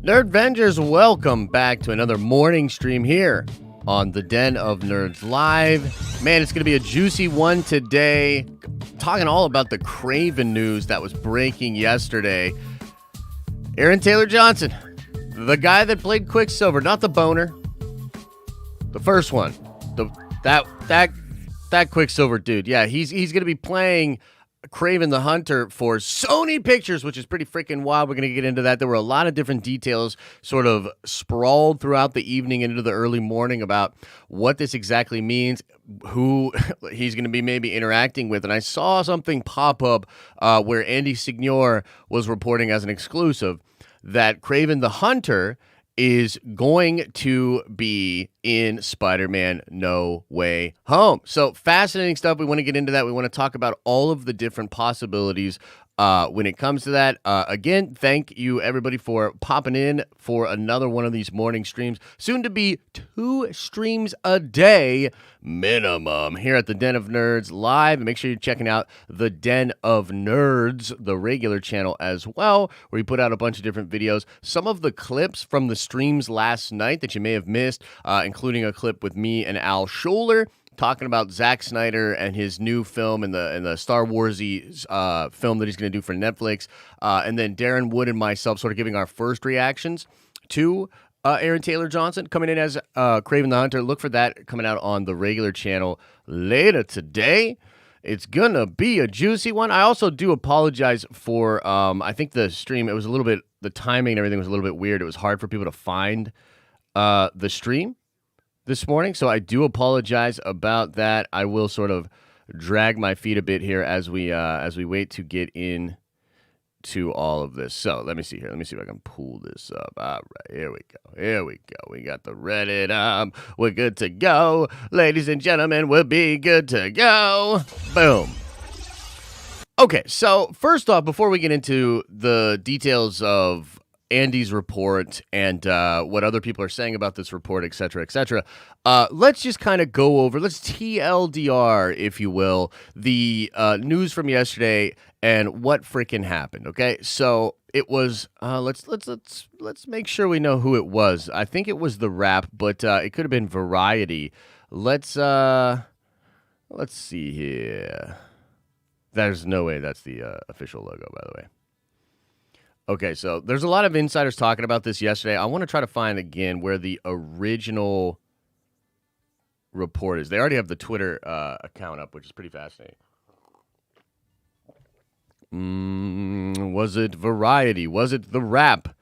Nerdvengers, welcome back to another morning stream here on the Den of Nerds Live. Man, it's going to be a juicy one today. Talking all about the Craven news that was breaking yesterday. Aaron Taylor Johnson, the guy that played Quicksilver, not the boner, the first one, that Quicksilver dude. Yeah, he's going to be playing Kraven the Hunter for Sony Pictures, which is pretty freaking wild. We're going to get into that. There were a lot of different details sort of sprawled throughout the evening into the early morning about what this exactly means, who he's going to be maybe interacting with. And I saw something pop up where Andy Signor was reporting as an exclusive that Kraven the Hunter is going to be in Spider-Man No Way Home. So fascinating stuff. We want to get into that. We want to talk about all of the different possibilities when it comes to that. Again, thank you everybody for popping in for another one of these morning streams. Soon to be 2 streams a day minimum here at the Den of Nerds Live. And make sure you're checking out the Den of Nerds, the regular channel as well, where we put out a bunch of different videos. Some of the clips from the streams last night that you may have missed, including a clip with me and Al Scholler talking about Zack Snyder and his new film and the Star Wars-y film that he's going to do for Netflix. And then Darren Wood and myself sort of giving our first reactions to Aaron Taylor Johnson coming in as Kraven the Hunter. Look for that coming out on the regular channel later today. It's going to be a juicy one. I also do apologize for, I think the stream, it was a little bit, the timing and everything was a little bit weird. It was hard for people to find the stream this morning, so I do apologize about that. I will sort of drag my feet a bit here as we wait to get in to all of this. So let me see here. Let me see if I can pull this up. All right, here we go. Here we go. We got the Reddit. We're good to go, ladies and gentlemen. We'll be good to go. Boom. Okay, so first off, before we get into the details of Andy's report and what other people are saying about this report, et cetera, let's just kind of go over, let's TLDR, if you will, the news from yesterday and what freaking happened, okay? So it was, let's make sure we know who it was. I think it was The Wrap, but it could have been Variety. Let's see here. There's no way that's the official logo, by the way. Okay, so there's a lot of insiders talking about this yesterday. I want to try to find again where the original report is. They already have the Twitter account up, which is pretty fascinating. Was it Variety? Was it The Wrap?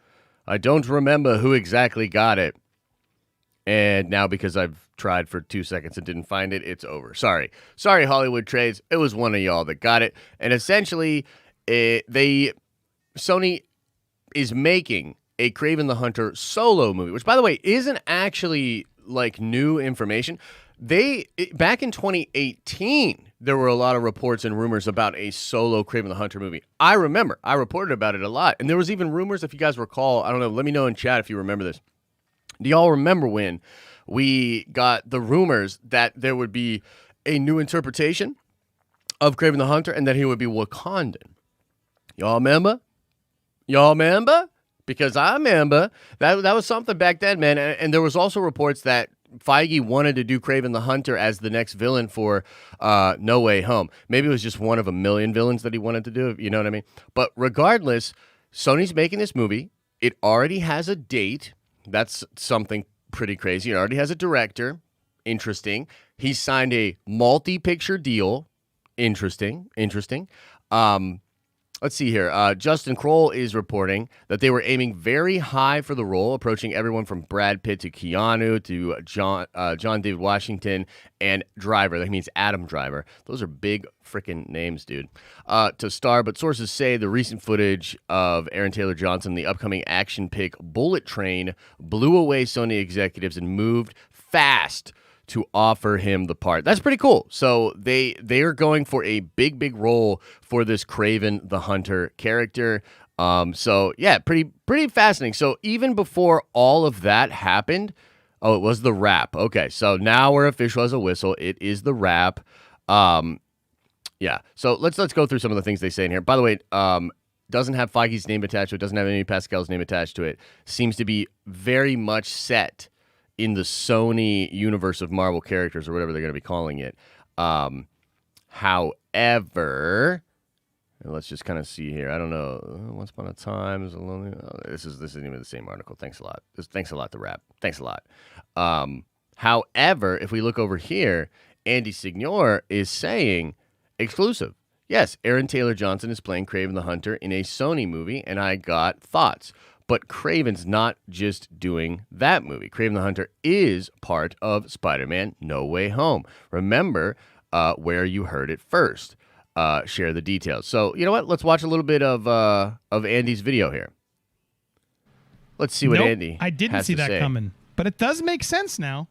I don't remember who exactly got it. And now because I've tried for 2 seconds and didn't find it, it's over. Sorry, Hollywood Trades. It was one of y'all that got it. And essentially, Sony is making a Kraven the Hunter solo movie, which, by the way, isn't actually like new information. Back in 2018, there were a lot of reports and rumors about a solo Kraven the Hunter movie. I remember. I reported about it a lot. And there was even rumors, if you guys recall, I don't know, let me know in chat if you remember this. Do y'all remember when we got the rumors that there would be a new interpretation of Kraven the Hunter and that he would be Wakandan? Y'all remember? Because I remember that was something back then, man. And there was also reports that Feige wanted to do Kraven the Hunter as the next villain for No Way Home. Maybe it was just one of a million villains that he wanted to do, you know what I mean? But regardless, Sony's making this movie. It already has a date. That's something pretty crazy. It already has a director. Interesting. He signed a multi-picture deal. Interesting. Let's see here. Justin Kroll is reporting that they were aiming very high for the role, approaching everyone from Brad Pitt to Keanu to John David Washington and Driver. That means Adam Driver. Those are big freaking names, dude. To star, but sources say the recent footage of Aaron Taylor Johnson, the upcoming action pick Bullet Train, blew away Sony executives and moved fast to offer him the part. That's pretty cool. So they are going for a big role for this Kraven the Hunter character. So yeah, pretty fascinating. So even before all of that happened, it was The Wrap. Okay, so now we're official as a whistle. It is The Wrap. Yeah. So let's go through some of the things they say in here. By the way, doesn't have Feige's name attached to it, doesn't have Amy Pascal's name attached to it, seems to be very much set in the Sony universe of Marvel characters or whatever they're going to be calling it. However, let's just kind of see here. I don't know. Once upon a time, is a lonely. This isn't even the same article. Thanks a lot. Thanks a lot, The Wrap. Thanks a lot. However, if we look over here, Andy Signore is saying exclusive. Yes, Aaron Taylor Johnson is playing Kraven the Hunter in a Sony movie, and I got thoughts. But Craven's not just doing that movie. Kraven the Hunter is part of Spider-Man No Way Home. Remember where you heard it first. Share the details. So, you know what? Let's watch a little bit of Andy's video here. Let's see what Andy I didn't has see to that say. coming, but it does make sense now.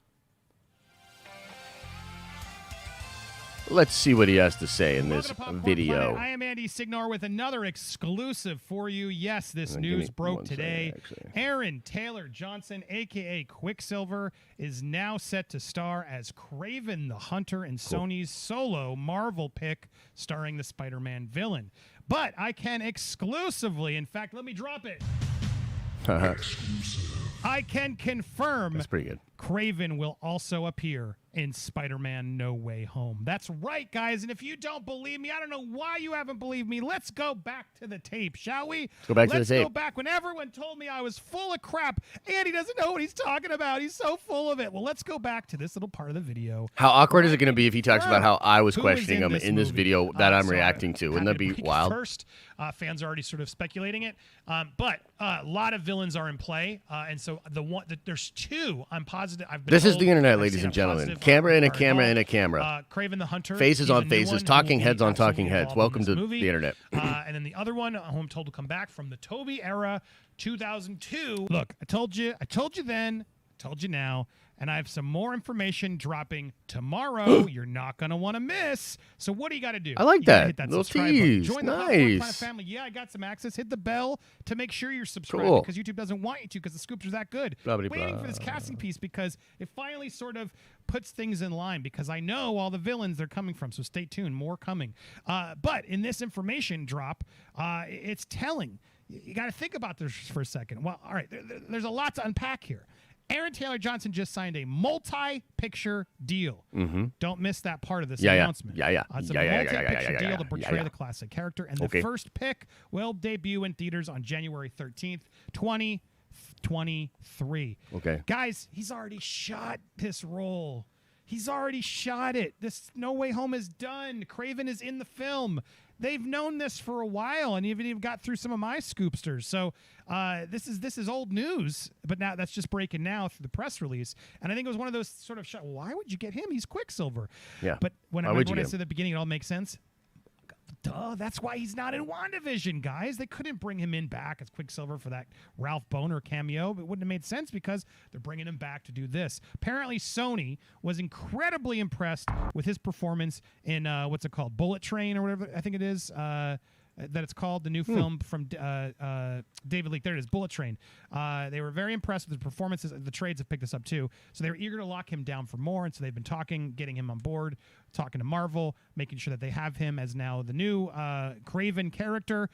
Let's see what he has to say in this Welcome to Popcorn video. Planet. I am Andy Signore with another exclusive for you. Yes, this news broke today. Aaron Taylor Johnson, a.k.a. Quicksilver, is now set to star as Kraven the Hunter in Sony's solo Marvel pick starring the Spider-Man villain. But I can exclusively, in fact, let me drop it. I can confirm That's pretty good. Craven will also appear in Spider-Man No Way Home. That's right, guys. And if you don't believe me, I don't know why you haven't believed me. Let's go back to the tape, shall we? Let's go back to the tape. Let's go back when everyone told me I was full of crap. And he doesn't know what he's talking about. He's so full of it. Well, let's go back to this little part of the video. How awkward is it going to be if he talks about how I was Who questioning him in this movie? video that I'm So reacting to? Wouldn't that happy be break it wild? First, fans are already sort of speculating it, but a lot of villains are in play, and so there's two. I'm positive. This is the internet, ladies and gentlemen. Camera in a camera in a camera. Kraven the Hunter. Faces he's a on new faces, one who talking will be heads on absolutely talking heads. involved in Welcome this to movie. the internet. And then the other one, who I'm told to come back from the Toby era, 2002. Look, I told you then, I told you now, and I have some more information dropping tomorrow. You're not going to want to miss. So what do you got to do? I like You gotta that. hit that Little subscribe button. tease. Join the Nice. Popcorn Planet family. Yeah, I got some access. Hit the bell to make sure you're subscribed Cool. because YouTube doesn't want you to because the scoops are that good. Blah, blah, Waiting blah. for this casting piece because it finally sort of puts things in line because I know all the villains they're coming from. So stay tuned. More coming. But in this information drop, it's telling. You got to think about this for a second. Well, all right, there's a lot to unpack here. Aaron Taylor Johnson just signed a multi-picture deal. Mm-hmm. Don't miss that part of this Yeah. announcement. Yeah. It's a Yeah. multi-picture deal to portray Yeah. the classic character. And Okay. the first pick will debut in theaters on January 13th, 2023. Okay. Guys, he's already shot this role. He's already shot it. This No Way Home is done. Craven is in the film. They've known this for a while, and even got through some of my scoopsters. So this is old news, but now that's just breaking now through the press release. And I think it was one of those sort of why would you get him? He's Quicksilver. Yeah. But when Why I would you said get at the beginning, it all makes sense. Duh, that's why he's not in WandaVision, guys. They couldn't bring him in back as Quicksilver for that Ralph Boner cameo. It wouldn't have made sense because they're bringing him back to do this. Apparently, Sony was incredibly impressed with his performance in, what's it called, Bullet Train or whatever I think it is. That it's called, the new film from David Leake. There it is, Bullet Train. They were very impressed with the performances. The trades have picked this up too. So they were eager to lock him down for more, and so they've been talking, getting him on board, talking to Marvel, making sure that they have him as now the new Craven character.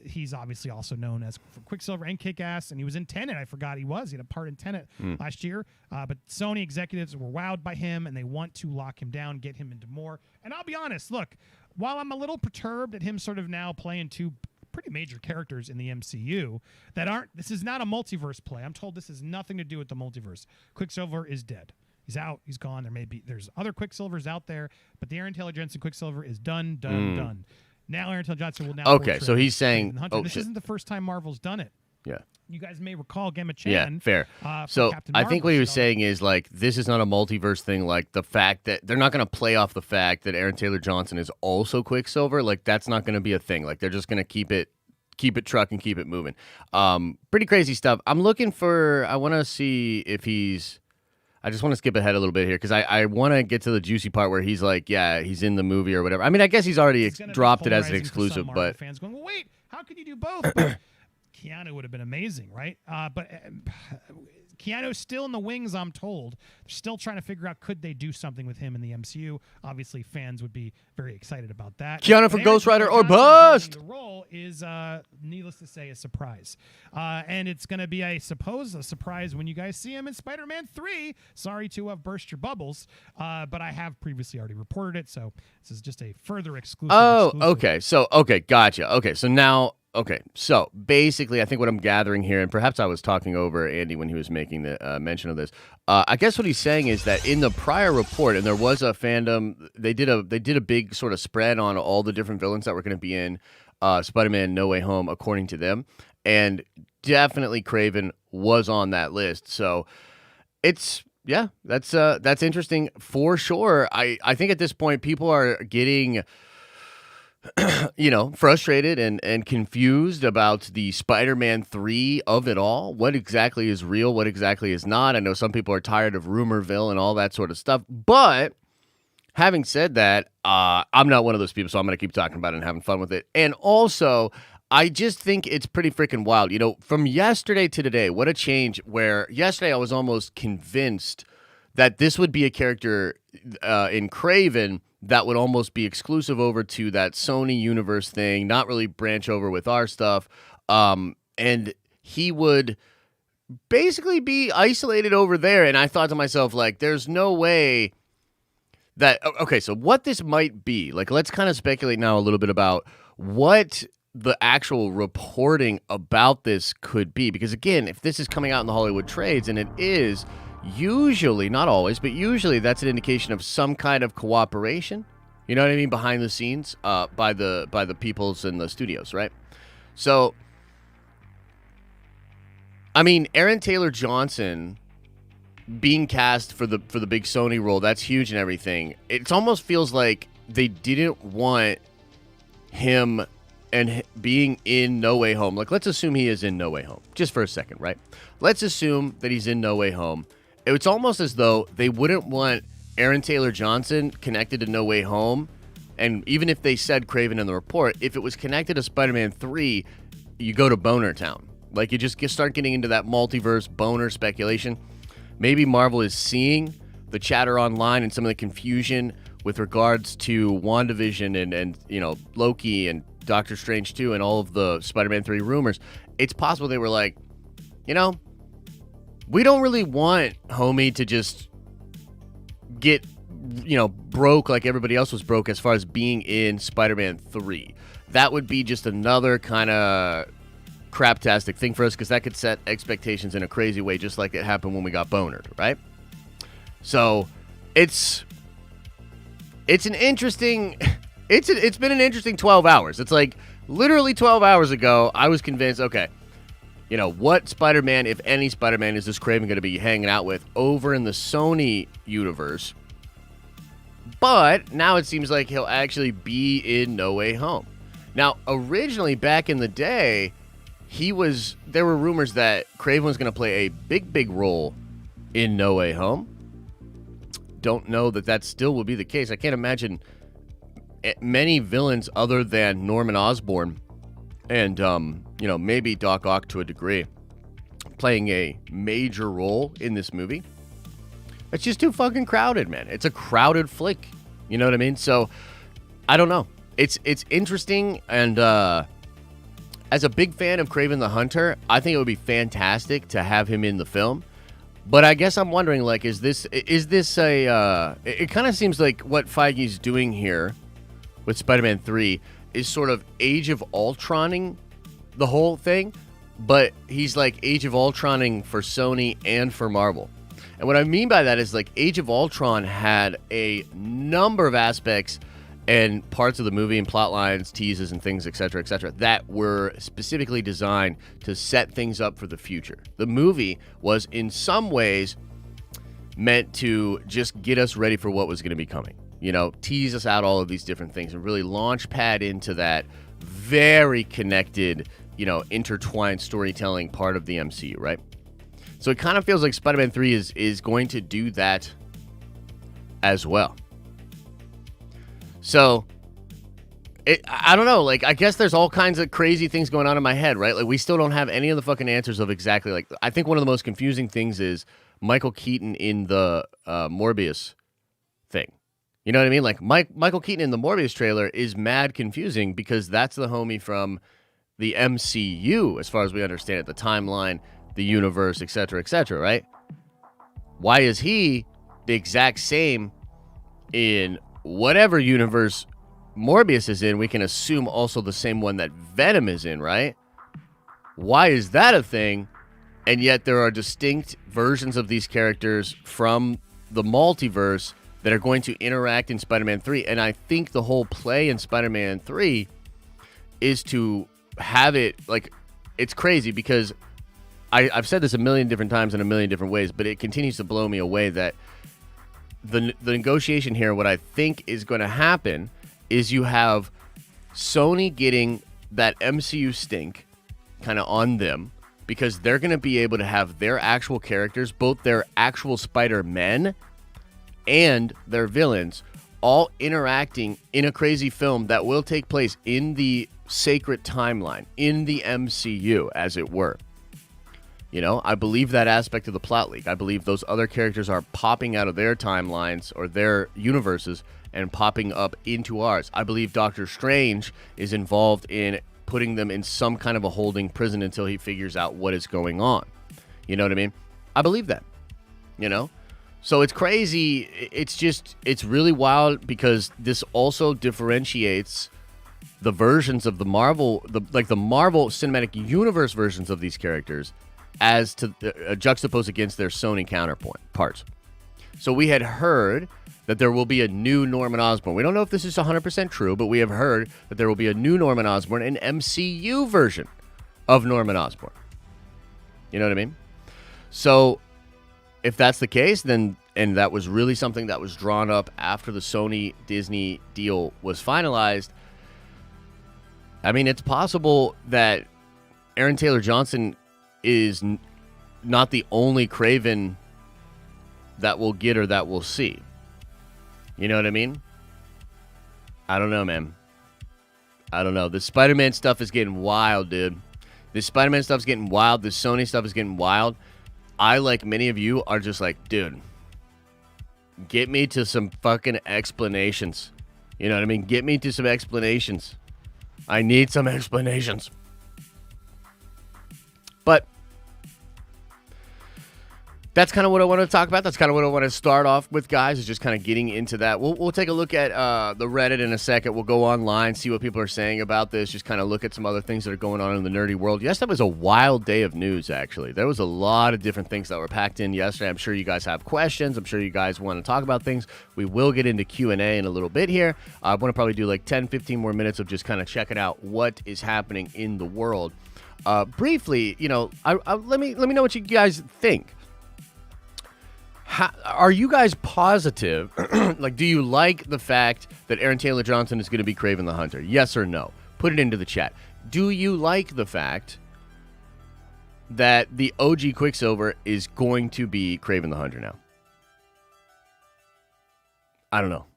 He's obviously also known as Quicksilver and Kick-Ass, and he was in Tenet. I forgot he was. He had a part in Tenet last year. But Sony executives were wowed by him, and they want to lock him down, get him into more. And I'll be honest, look, while I'm a little perturbed at him sort of now playing two pretty major characters in the MCU that aren't, this is not a multiverse play. I'm told this has nothing to do with the multiverse. Quicksilver is dead. He's out. He's gone. There's other Quicksilvers out there, but the Aaron Taylor Johnson Quicksilver is done. Now Aaron Taylor Johnson will now. Okay, so he's saying, this isn't the first time Marvel's done it. Yeah. You guys may recall Gemma Chan. Yeah, fair. So I think what he was saying is, like, this is not a multiverse thing. Like, the fact that they're not going to play off the fact that Aaron Taylor Johnson is also Quicksilver. Like, that's not going to be a thing. Like, they're just going to keep it trucking, keep it moving. Pretty crazy stuff. I want to see if I just want to skip ahead a little bit here because I want to get to the juicy part where he's like, yeah, he's in the movie or whatever. I mean, I guess he's already dropped it as an exclusive, but fans going, well, wait, how can you do both? But Keanu would have been amazing, right? But Keanu's still in the wings, I'm told. They're still trying to figure out, could they do something with him in the MCU? Obviously, fans would be very excited about that. Keanu for Ghost Rider or bust! The role is, needless to say, a surprise. And it's going to be, I suppose, a surprise when you guys see him in Spider-Man 3. Sorry to have burst your bubbles, but I have previously already reported it, so this is just a further exclusive. Okay. So, gotcha. Okay, so now... Okay, so basically, I think what I'm gathering here, and perhaps I was talking over Andy when he was making the mention of this. I guess what he's saying is that in the prior report, and there was a fandom, they did a big sort of spread on all the different villains that were going to be in Spider-Man: No Way Home, according to them, and definitely Craven was on that list. So it's that's interesting for sure. I think at this point people are getting frustrated and confused about the Spider-Man 3 of it all. What exactly is real? What exactly is not? I know some people are tired of Rumorville and all that sort of stuff. But having said that, I'm not one of those people, so I'm going to keep talking about it and having fun with it. And also, I just think it's pretty freaking wild. From yesterday to today, what a change, where yesterday I was almost convinced that this would be a character in Craven that would almost be exclusive over to that Sony universe thing, not really branch over with our stuff. And he would basically be isolated over there. And I thought to myself, like, there's no way that... Okay, so what this might be, like, let's kind of speculate now a little bit about what the actual reporting about this could be. Because, again, if this is coming out in the Hollywood trades, and it is... Usually, not always, but usually that's an indication of some kind of cooperation. You know what I mean? Behind the scenes, by the peoples in the studios, right? So, I mean, Aaron Taylor Johnson being cast for the big Sony role, that's huge and everything. It almost feels like they didn't want him and being in No Way Home. Like, let's assume he is in No Way Home, just for a second, right? Let's assume that he's in No Way Home. It's almost as though they wouldn't want Aaron Taylor Johnson connected to No Way Home. And even if they said Craven in the report, if it was connected to Spider-Man 3, you go to Boner Town. Like, you just start getting into that multiverse boner speculation. Maybe Marvel is seeing the chatter online and some of the confusion with regards to WandaVision and Loki and Doctor Strange 2 and all of the Spider-Man 3 rumors. It's possible they were like, we don't really want homie to just get, broke like everybody else was broke as far as being in Spider-Man 3. That would be just another kind of craptastic thing for us, because that could set expectations in a crazy way, just like it happened when we got bonered, right? So it's an interesting... It's been an interesting 12 hours. It's like literally 12 hours ago, I was convinced, okay, what Spider-Man, if any Spider-Man, is this Craven going to be hanging out with over in the Sony universe? But now it seems like he'll actually be in No Way Home. Now, originally, back in the day, there were rumors that Craven was going to play a big role in No Way Home. Don't know that still will be the case. I can't imagine many villains other than Norman Osborn and, maybe Doc Ock to a degree, playing a major role in this movie. It's just too fucking crowded, man. It's a crowded flick. You know what I mean? So, I don't know. It's interesting, and as a big fan of Kraven the Hunter, I think it would be fantastic to have him in the film. But I guess I'm wondering, like, is this a... it kind of seems like what Feige's doing here with Spider-Man 3 is sort of Age of Ultroning the whole thing, but he's like Age of Ultroning for Sony and for Marvel. And what I mean by that is, like, Age of Ultron had a number of aspects and parts of the movie and plot lines, teases and things, etc., that were specifically designed to set things up for the future. The movie was in some ways meant to just get us ready for what was going to be coming. Tease us out all of these different things and really launch pad into that very connected, intertwined storytelling part of the MCU, right? So it kind of feels like Spider-Man 3 is going to do that as well. So I don't know. Like, I guess there's all kinds of crazy things going on in my head, right? Like, we still don't have any of the fucking answers of exactly, like, I think one of the most confusing things is Michael Keaton in the Morbius thing. You know what I mean? Like, Michael Keaton in the Morbius trailer is mad confusing because that's the homie from the MCU, as far as we understand it, the timeline, the universe, etc., right? Why is he the exact same in whatever universe Morbius is in? We can assume also the same one that Venom is in, right? Why is that a thing? And yet there are distinct versions of these characters from the multiverse that are going to interact in Spider-Man 3. And I think the whole play in Spider-Man 3 is to have it, like, it's crazy because I've said this a million different times in a million different ways, but it continues to blow me away that the negotiation here, what I think is going to happen is you have Sony getting that MCU stink kind of on them because they're going to be able to have their actual characters, both their actual Spider-Men and their villains, all interacting in a crazy film that will take place in the sacred timeline, in the MCU, as it were. You know, I believe that aspect of the plot leak. I believe those other characters are popping out of their timelines or their universes and popping up into ours. I believe Doctor Strange is involved in putting them in some kind of a holding prison until he figures out what is going on. You know what I mean? I believe that, you know? So it's crazy. It's really wild because this also differentiates the versions of the Marvel, the Marvel Cinematic Universe versions of these characters as to juxtaposed against their Sony counterparts. So we had heard that there will be a new Norman Osborn. We don't know if this is 100% true, but we have heard that there will be a new Norman Osborn, an MCU version of Norman Osborn. You know what I mean? So if that's the case, then, and that was really something that was drawn up after the Sony-Disney deal was finalized, I mean, it's possible that Aaron Taylor Johnson is not the only Craven that we'll get or that we'll see. You know what I mean? I don't know, man. I don't know. The Spider-Man stuff is getting wild, dude. This Spider-Man stuff is getting wild. This Sony stuff is getting wild. I, like many of you, are just like, dude, get me to some fucking explanations. You know what I mean? Get me to some explanations. I need some explanations. But that's kind of what I want to talk about. That's kind of what I want to start off with, guys, is just kind of getting into that. We'll take a look at the Reddit in a second. We'll go online, see what people are saying about this, just kind of look at some other things that are going on in the nerdy world. Yesterday was a wild day of news, actually. There was a lot of different things that were packed in yesterday. I'm sure you guys have questions. I'm sure you guys want to talk about things. We will get into Q&A in a little bit here. I want to probably do like 10, 15 more minutes of just kind of checking out what is happening in the world. Briefly, you know, let me know what you guys think. Are you guys positive? Like, do you like the fact that Aaron Taylor Johnson is going to be Kraven the Hunter? Yes or no? Put it into the chat. Do you like the fact that the OG Quicksilver is going to be Kraven the Hunter now? I don't know.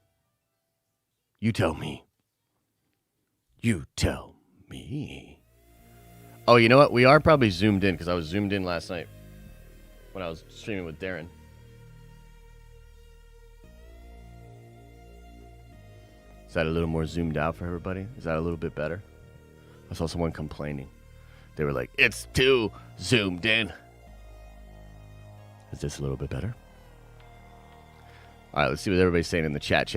You tell me. You tell me. Oh, you know what? We are probably zoomed in because I was zoomed in last night when I was streaming with Darren. Is that a little more zoomed out for everybody? Is that a little bit better? I saw someone complaining. They were like, it's too zoomed in. Is this a little bit better? All right, let's see what everybody's saying in the chat.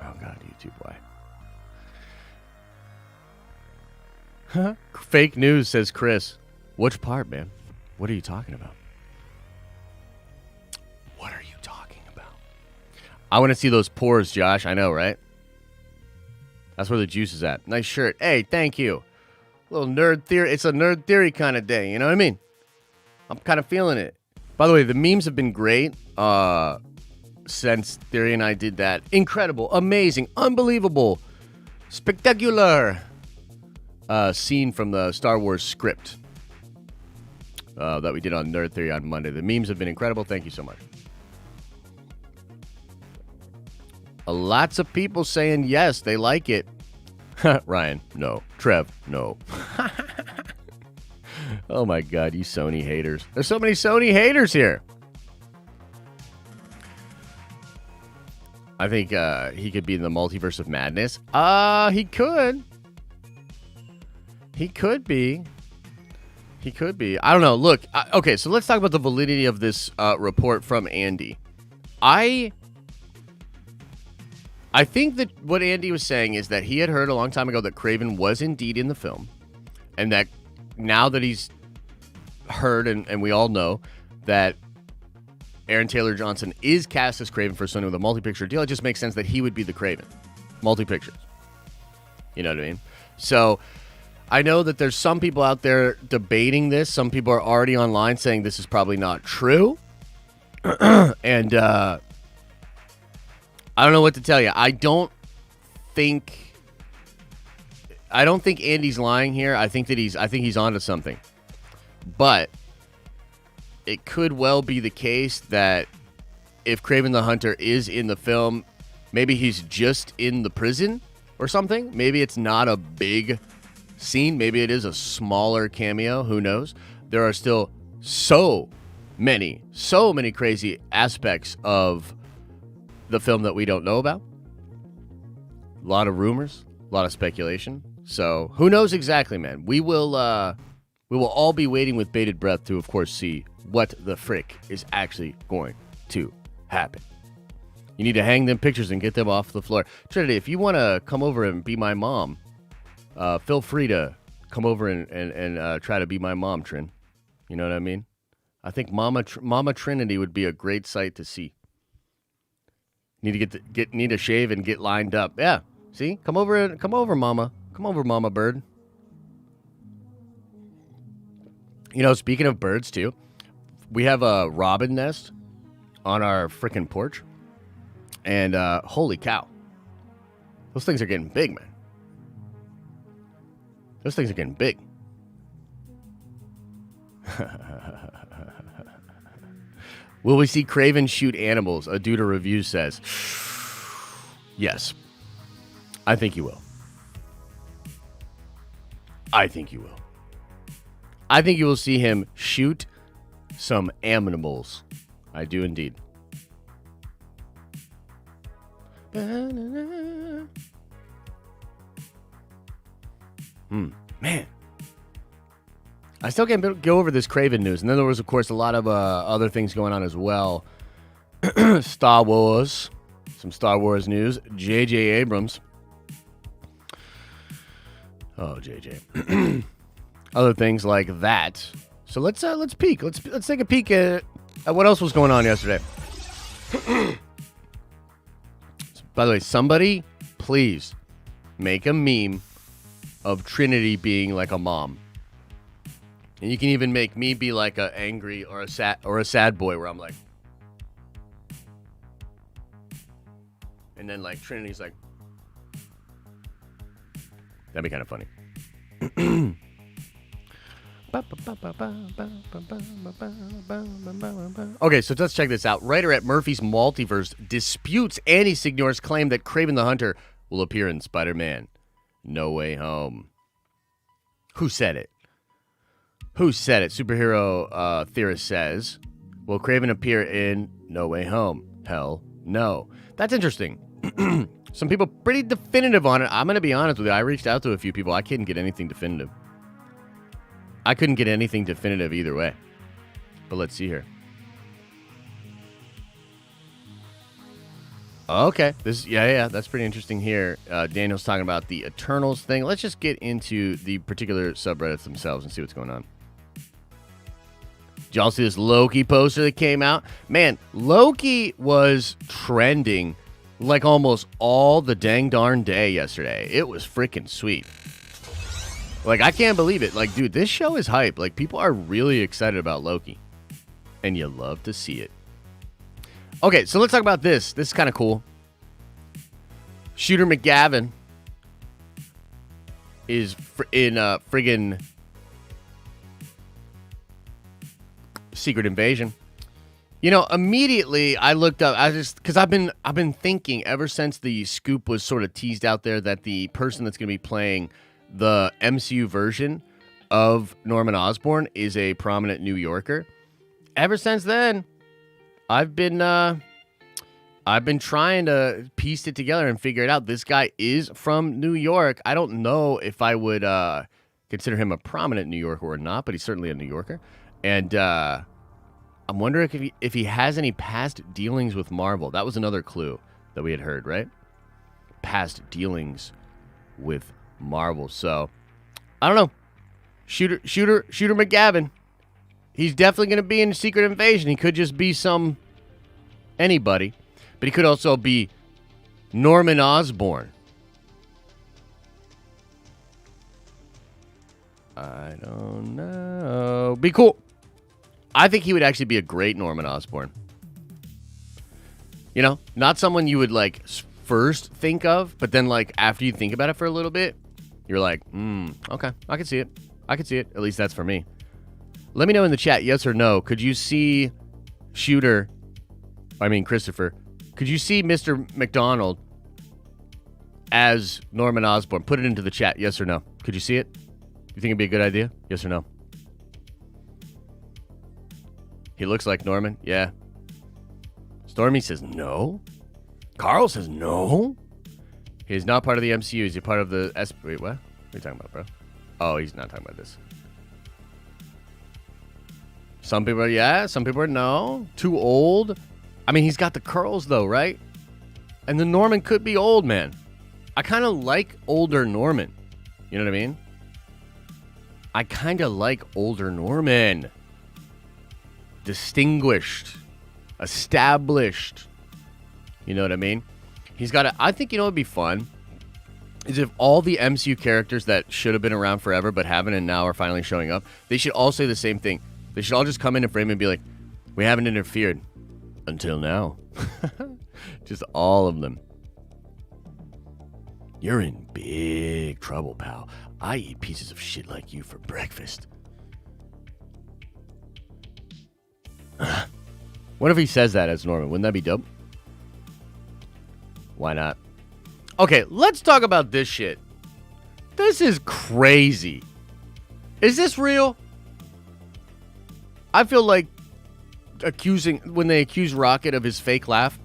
Oh, God, YouTube, why? Fake news, says Chris. Which part, man? What are you talking about? What are you talking about? I want to see those pores, Josh. I know, right? That's where the juice is at. Nice shirt. Hey, thank you. Little nerd theory. It's a nerd theory kind of day. You know what I mean? I'm kind of feeling it. By the way, the memes have been great since Theory and I did that. Incredible, amazing, unbelievable, spectacular scene from the Star Wars script that we did on Nerd Theory on Monday. The memes have been incredible. Thank you so much. Lots of people saying yes, they like it. Ryan, no. Trev, no. Oh my God, you Sony haters. There's so many Sony haters here. I think he could be in the multiverse of madness. He could. He could be. He could be. I don't know. Look, okay, so let's talk about the validity of this report from Andy. I think that what Andy was saying is that he had heard a long time ago that Craven was indeed in the film, and that now that he's heard, and we all know that Aaron Taylor Johnson is cast as Craven for Sony with a multi-picture deal, it just makes sense that he would be the Craven. Multi-pictures. You know what I mean? So I know that there's some people out there debating this. Some people are already online saying this is probably not true. And I don't know what to tell you. I don't think Andy's lying here. I think he's onto something. But it could well be the case that if Kraven the Hunter is in the film, maybe he's just in the prison or something. Maybe it's not a big scene. Maybe it is a smaller cameo. Who knows? There are still so many crazy aspects of the film that we don't know about. A lot of rumors, a lot of speculation. So who knows exactly, man? We will all be waiting with bated breath to, of course, see what the frick is actually going to happen. You need to hang them pictures and get them off the floor. Trinity, if you want to come over and be my mom, feel free to come over and try to be my mom, Trin. You know what I mean? I think Mama Trinity would be a great sight to see. Need to shave and get lined up. Yeah, see, come over, Mama. Come over, Mama Bird. You know, speaking of birds too, we have a robin nest on our frickin' porch, and holy cow, those things are getting big, man. Those things are getting big. Will we see Craven shoot animals? A dude a review says. Yes. I think you will. I think you will. I think you will see him shoot some animals. I do indeed. Man. I still can't go over this Craven news. And then there was, of course, a lot of other things going on as well. Star Wars. Some Star Wars news. J.J. Abrams. Oh, J.J. Other things like that. So let's peek. Let's take a peek at what else was going on yesterday. By the way, somebody, please make a meme of Trinity being like a mom. And you can even make me be like a angry or a sad boy where I'm like, and then like Trinity's like, that'd be kind of funny. Okay, so let's check this out. Writer at Murphy's Multiverse disputes Andy Signor's claim that Kraven the Hunter will appear in Spider-Man No Way Home. Who said it? Who said it? Superhero theorist says, will Craven appear in No Way Home? Hell no. That's interesting. Some people pretty definitive on it. I'm going to be honest with you. I reached out to a few people. I couldn't get anything definitive. Either way. But let's see here. Okay. That's pretty interesting here. Daniel's talking about the Eternals thing. Let's just get into the particular subreddits themselves and see what's going on. Did y'all see this Loki poster that came out? Man, Loki was trending like almost all the dang darn day yesterday. It was freaking sweet. Like, I can't believe it. Like, dude, this show is hype. Like, people are really excited about Loki. And you love to see it. Okay, so let's talk about this. This is kind of cool. Shooter McGavin is in friggin' Secret Invasion. You know, immediately I looked up. Because I've been thinking ever since the scoop was sort of teased out there that the person that's going to be playing the MCU version of Norman Osborn is a prominent New Yorker. Ever since then, I've been trying to piece it together and figure it out. This guy is from New York. I don't know if I would consider him a prominent New Yorker or not, but he's certainly a New Yorker. And I'm wondering if he has any past dealings with Marvel. That was another clue that we had heard, right? Past dealings with Marvel. So, I don't know. Shooter McGavin. He's definitely going to be in Secret Invasion. He could just be anybody. But he could also be Norman Osborn. I don't know. Be cool. I think he would actually be a great Norman Osborn. You know, not someone you would like first think of, but then like after you think about it for a little bit, you're like, okay, I can see it. I can see it. At least that's for me. Let me know in the chat, yes or no. Could you see Christopher, could you see Mr. McDonald as Norman Osborn? Put it into the chat, yes or no. Could you see it? You think it'd be a good idea? Yes or no? He looks like Norman? Yeah. Stormy says no. Carl says no. He's not part of the MCU. He's a part of the Wait, what? What are you talking about, bro? Oh, he's not talking about this. Some people are yeah, some people are no. Too old. I mean, he's got the curls, though, right? And the Norman could be old, man. I kind of like older Norman. You know what I mean? I kind of like older Norman. Distinguished. Established. You know what I mean? He's got a... I think, you know what would be fun? Is if all the MCU characters that should have been around forever but haven't and now are finally showing up, they should all say the same thing. They should all just come in a frame and be like, we haven't interfered. Until now. Just all of them. You're in big trouble, pal. I eat pieces of shit like you for breakfast. What if he says that as Norman? Wouldn't that be dope? Why not? Okay, let's talk about this shit. This is crazy. Is this real? I feel like when they accuse Rocket of his fake laugh,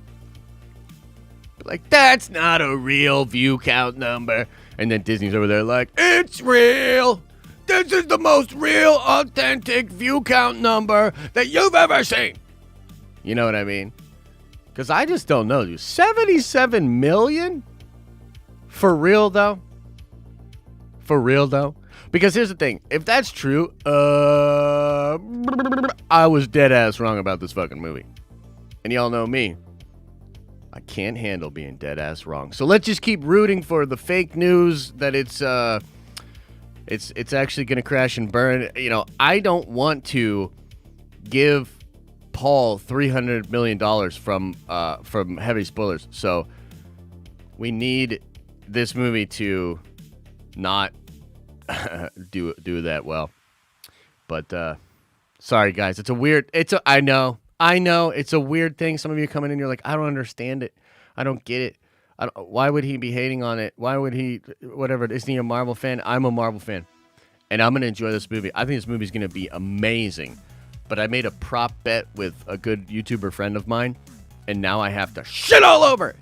like, that's not a real view count number. And then Disney's over there like, it's real. This is the most real, authentic view count number that you've ever seen. You know what I mean? Because I just don't know, dude. 77 million? For real, though? For real, though? Because here's the thing. If that's true, I was dead ass wrong about this fucking movie. And y'all know me. I can't handle being dead ass wrong. So let's just keep rooting for the fake news that it's actually going to crash and burn. You know, I don't want to give Paul $300 million from heavy spoilers. So we need this movie to not do that well. But sorry guys, I know it's a weird thing. Some of you come in and you're like, I don't understand it. I don't get it. Why would he be hating on it? Why would he whatever? Isn't he a Marvel fan? I'm a Marvel fan. And I'm going to enjoy this movie. I think this movie is going to be amazing. But I made a prop bet with a good YouTuber friend of mine, and now I have to shit all over it.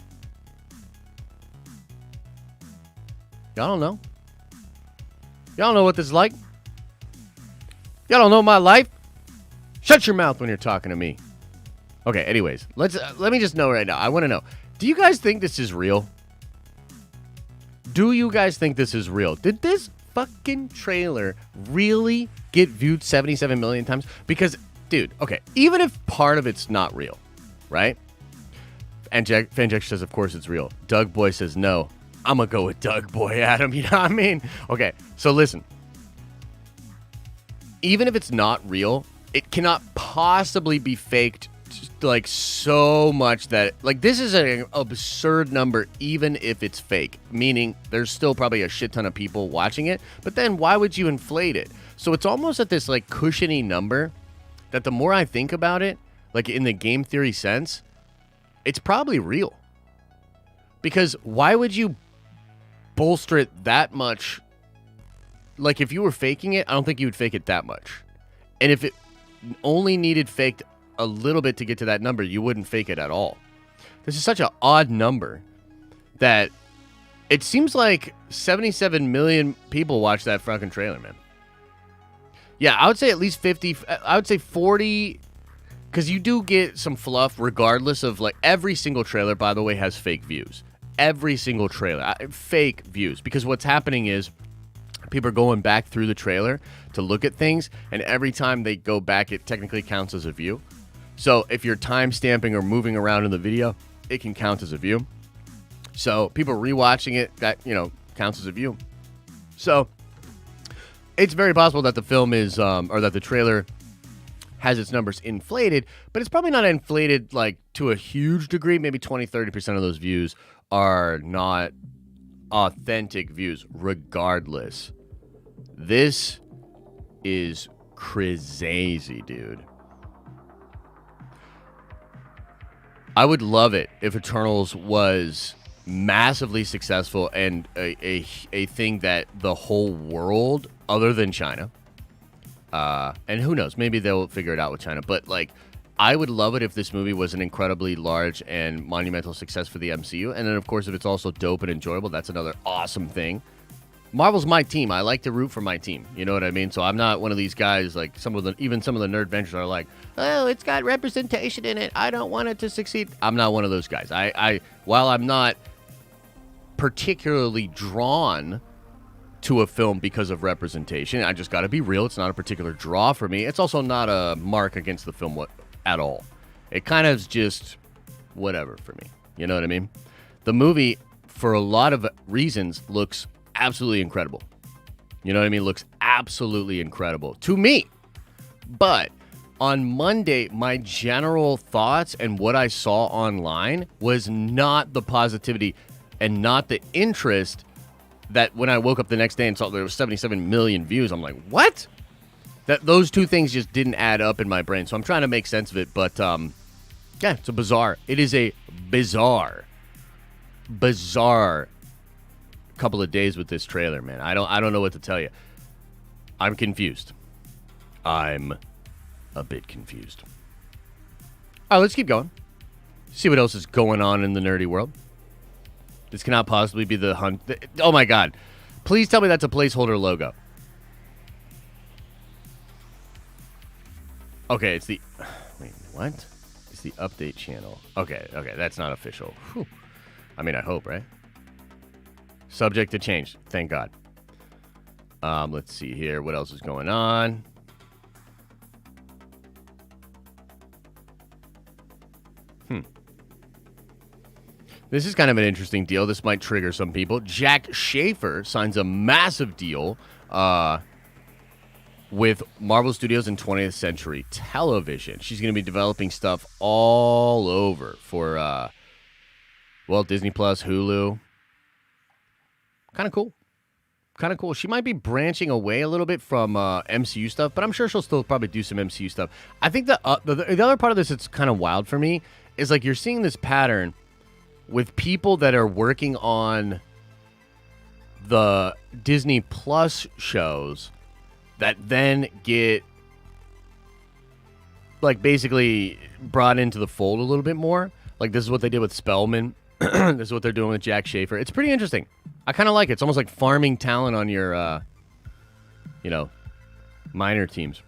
Y'all don't know. Y'all don't know what this is like. Y'all don't know my life. Shut your mouth when you're talking to me. Okay, anyways, let me just know right now. I want to know. Do you guys think this is real? Do you guys think this is real? Did this fucking trailer really get viewed 77 million times? Because, dude, okay, even if part of it's not real, right? And Fanjack says, of course it's real. Doug Boy says no. I'm going to go with Doug Boy, Adam. You know what I mean? Okay, so listen. Even if it's not real, it cannot possibly be faked like so much that like this is an absurd number even if it's fake, meaning there's still probably a shit ton of people watching it, but then why would you inflate it? So it's almost at this like cushiony number that the more I think about it, like in the game theory sense, it's probably real. Because why would you bolster it that much? Like, if you were faking it, I don't think you would fake it that much. And if it only needed faked a little bit to get to that number, you wouldn't fake it at all. This is such an odd number that it seems like 77 million people watched that fucking trailer, man. Yeah, I would say at least 50. I would say 40, because you do get some fluff regardless of, like, every single trailer, by the way, has fake views. Every single trailer. Fake views. Because what's happening is people are going back through the trailer to look at things, and every time they go back, it technically counts as a view. So if you're time stamping or moving around in the video, it can count as a view. So people rewatching it, that, counts as a view. So it's very possible that the film is, or that the trailer has its numbers inflated, but it's probably not inflated like to a huge degree. Maybe 20-30% of those views are not authentic views. Regardless, this is crazy, dude. I would love it if Eternals was massively successful and a thing that the whole world, other than China, and who knows, maybe they'll figure it out with China, but like, I would love it if this movie was an incredibly large and monumental success for the MCU. And then, of course, if it's also dope and enjoyable, that's another awesome thing. Marvel's my team. I like to root for my team. You know what I mean? So I'm not one of these guys, like even some of the nerd ventures are like, oh, it's got representation in it, I don't want it to succeed. I'm not one of those guys. While I'm not particularly drawn to a film because of representation, I just got to be real. It's not a particular draw for me. It's also not a mark against the film at all. It kind of is just whatever for me. You know what I mean? The movie, for a lot of reasons, looks absolutely incredible. You know what I mean? Looks absolutely incredible to me. But on Monday, my general thoughts and what I saw online was not the positivity and not the interest that when I woke up the next day and saw there was 77 million views, I'm like, what? Those two things just didn't add up in my brain. So I'm trying to make sense of it. But, yeah, it's a bizarre. It is a bizarre couple of days with this trailer, man. I don't know what to tell you. I'm confused. I'm a bit confused. All right, let's keep going. See what else is going on in the nerdy world. This cannot possibly be the hunt. Oh, my God. Please tell me that's a placeholder logo. Okay, it's the... Wait, what? It's the update channel. Okay, that's not official. Whew. I mean, I hope, right? Subject to change. Thank God. Let's see here. What else is going on? This is kind of an interesting deal. This might trigger some people. Jack Schaefer signs a massive deal with Marvel Studios and 20th Century Television. She's going to be developing stuff all over for, Disney Plus, Hulu. Kind of cool. She might be branching away a little bit from MCU stuff, but I'm sure she'll still probably do some MCU stuff. I think the other part of this that's kind of wild for me is, like, you're seeing this pattern with people that are working on the Disney Plus shows that then get, like, basically brought into the fold a little bit more. Like, this is what they did with Spellman. This is what they're doing with Jack Schaefer. It's pretty interesting. I kind of like it. It's almost like farming talent on your, minor teams.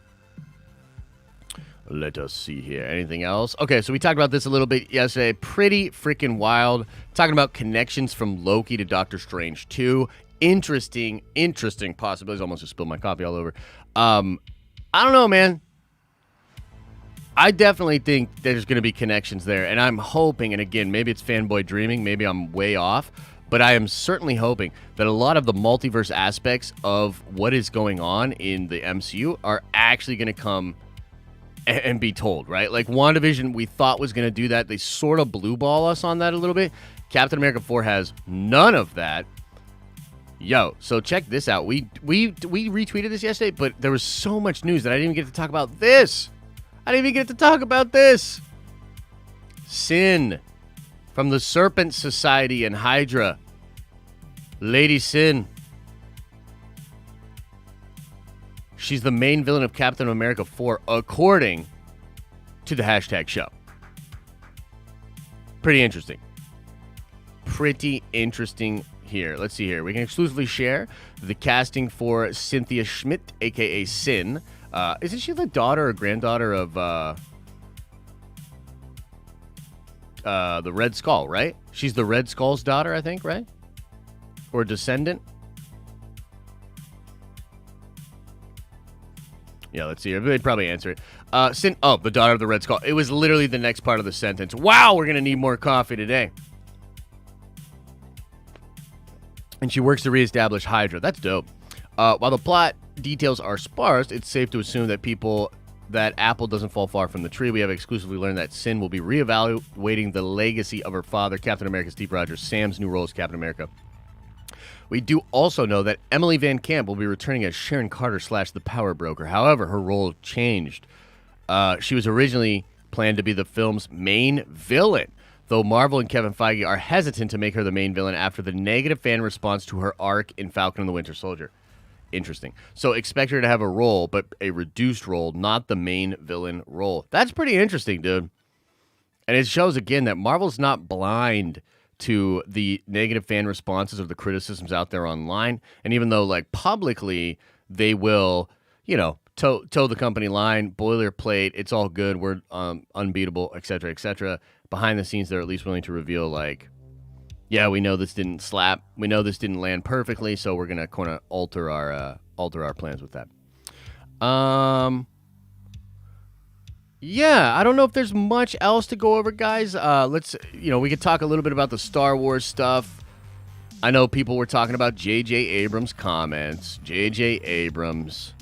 Let us see here. Anything else? Okay, so we talked about this a little bit yesterday. Pretty freaking wild. Talking about connections from Loki to Doctor Strange 2. Interesting possibilities. Almost just spilled my coffee all over. I don't know, man. I definitely think there's going to be connections there, and I'm hoping, and again, maybe it's fanboy dreaming, maybe I'm way off, but I am certainly hoping that a lot of the multiverse aspects of what is going on in the MCU are actually going to come and be told, right? Like, WandaVision, we thought was going to do that. They sort of blue ball us on that a little bit. Captain America 4 has none of that. Yo, so check this out. We retweeted this yesterday, but there was so much news that I didn't even get to talk about this. I didn't even get to talk about this. Sin from the Serpent Society and Hydra. Lady Sin. She's the main villain of Captain America 4, according to the hashtag show. Pretty interesting. Pretty interesting here. Let's see here. We can exclusively share the casting for Cynthia Schmidt, a.k.a. Sin. Isn't she the daughter or granddaughter of the Red Skull, right? She's the Red Skull's daughter, I think, right? Or descendant? Yeah, let's see. They'd probably answer it. The daughter of the Red Skull. It was literally the next part of the sentence. Wow, we're going to need more coffee today. And she works to reestablish Hydra. That's dope. While the plot details are sparse, it's safe to assume that apple doesn't fall far from the tree. We have exclusively learned that Sin will be reevaluating the legacy of her father, Captain America Steve Rogers, Sam's new role as Captain America. We do also know that Emily Van Camp will be returning as Sharon Carter / the Power Broker. However, her role changed. She was originally planned to be the film's main villain, though Marvel and Kevin Feige are hesitant to make her the main villain after the negative fan response to her arc in Falcon and the Winter Soldier. Interesting. So expect her to have a role, but a reduced role, not the main villain role. That's pretty interesting, dude. And it shows, again, that Marvel's not blind to the negative fan responses or the criticisms out there online. And even though, like, publicly, they will, toe the company line, boilerplate, it's all good, we're unbeatable, etc., etc. Behind the scenes, they're at least willing to reveal, like, yeah, we know this didn't slap, we know this didn't land perfectly, so we're gonna kind of alter our plans with that. Yeah, I don't know if there's much else to go over, guys. We could talk a little bit about the Star Wars stuff. I know people were talking about J.J. Abrams' comments. J.J. Abrams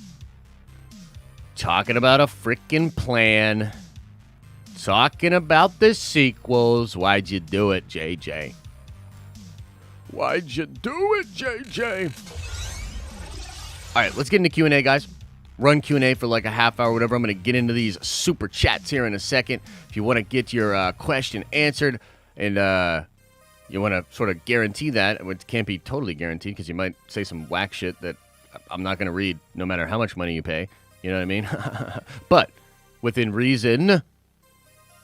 talking about a freaking plan. Talking about the sequels. Why'd you do it, J.J.? Why'd you do it, J.J.? All right, let's get into Q&A, guys. Run Q&A for like a half hour, whatever. I'm going to get into these super chats here in a second. If you want to get your question answered and you want to sort of guarantee that, it can't be totally guaranteed because you might say some whack shit that I'm not going to read no matter how much money you pay. You know what I mean? But within reason,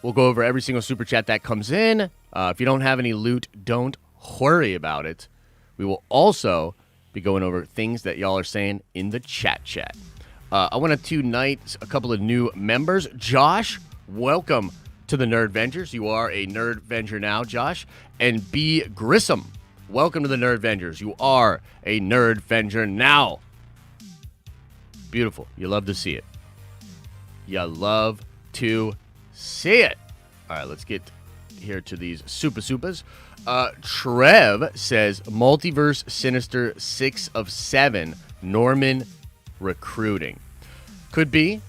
we'll go over every single super chat that comes in. If you don't have any loot, don't worry about it. We will also be going over things that y'all are saying in the chat. I want to tonight a couple of new members. Josh, welcome to the Nerd Vengers. You are a Nerd Venger now, Josh. And B. Grissom, welcome to the Nerd Vengers. You are a Nerd Venger now. Beautiful. You love to see it. You love to see it. All right, let's get here to these supas. Trev says, Multiverse Sinister 6 of 7, Norman recruiting. Could be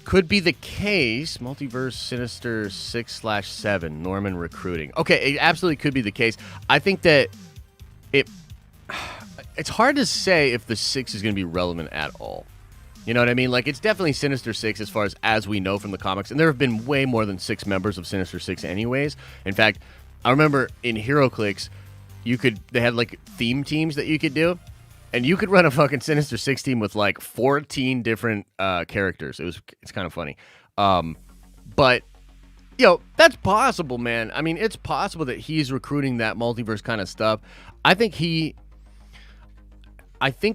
the case. Multiverse Sinister 6/7, Norman recruiting. Okay, it absolutely could be the case. I think that it's hard to say if the 6 is going to be relevant at all. You know what I mean? Like, it's definitely Sinister 6 as we know from the comics. And there have been way more than 6 members of Sinister 6 anyways. In fact, I remember in HeroClix, they had like theme teams that you could do. And you could run a fucking Sinister 6 team with like 14 different characters. It's kind of funny. But, that's possible, man. I mean, it's possible that he's recruiting that multiverse kind of stuff. I think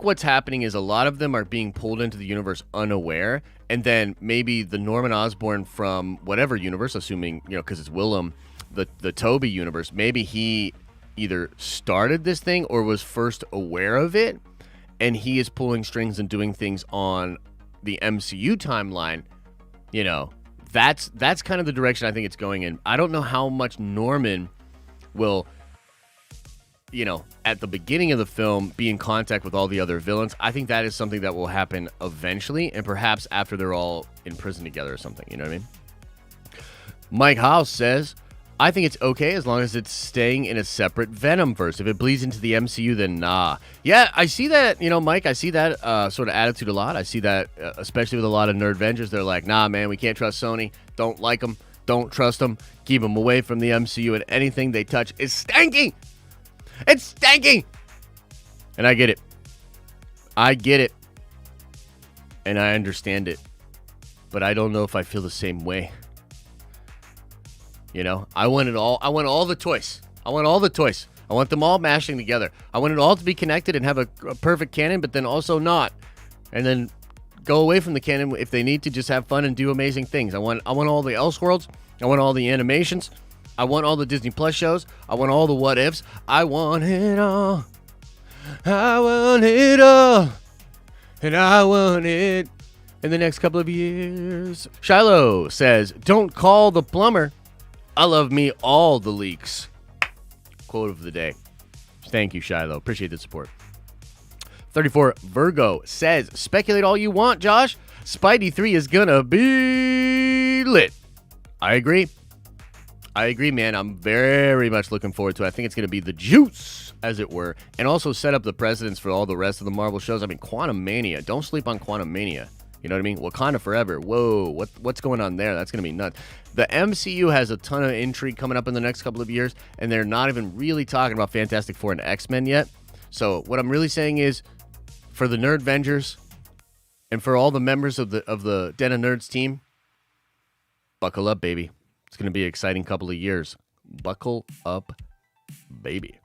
what's happening is a lot of them are being pulled into the universe unaware. And then maybe the Norman Osborn from whatever universe, assuming, because it's Willem, the Toby universe, maybe he either started this thing or was first aware of it, and he is pulling strings and doing things on the MCU timeline. That's kind of the direction I think it's going in. I don't know how much Norman will, at the beginning of the film be in contact with all the other villains. I think that is something that will happen eventually, and perhaps after they're all in prison together or something. You know what I mean? Mike House says, I think it's okay as long as it's staying in a separate Venom verse. If it bleeds into the MCU, then nah. Yeah, I see that, Mike, I see that sort of attitude a lot. I see that, especially with a lot of Nerdvengers. They're like, nah, man, we can't trust Sony. Don't like them. Don't trust them. Keep them away from the MCU, and anything they touch is stanky. It's stanky. And I get it. And I understand it. But I don't know if I feel the same way. I want it all. I want all the toys. I want them all mashing together. I want it all to be connected and have a perfect canon, but then also not. And then go away from the canon if they need to just have fun and do amazing things. I want all the Elseworlds. I want all the animations. I want all the Disney Plus shows. I want all the what ifs. I want it all. I want it all. And I want it in the next couple of years. Shiloh says, don't call the plumber. I love me all the leaks. Quote of the day. Thank you, Shiloh. Appreciate the support. 34 Virgo says, speculate all you want, Josh. Spidey 3 is gonna be lit. I agree, man. I'm very much looking forward to it. I think it's gonna be the juice, as it were, and also set up the precedents for all the rest of the Marvel shows. I mean, Quantum Mania. Don't sleep on Quantum Mania. You know what I mean? Wakanda Forever. Whoa, what's going on there? That's going to be nuts. The MCU has a ton of intrigue coming up in the next couple of years, and they're not even really talking about Fantastic Four and X-Men yet. So what I'm really saying is, for the Nerdvengers and for all the members of the Den of Nerds team, buckle up, baby. It's going to be an exciting couple of years. Buckle up, baby.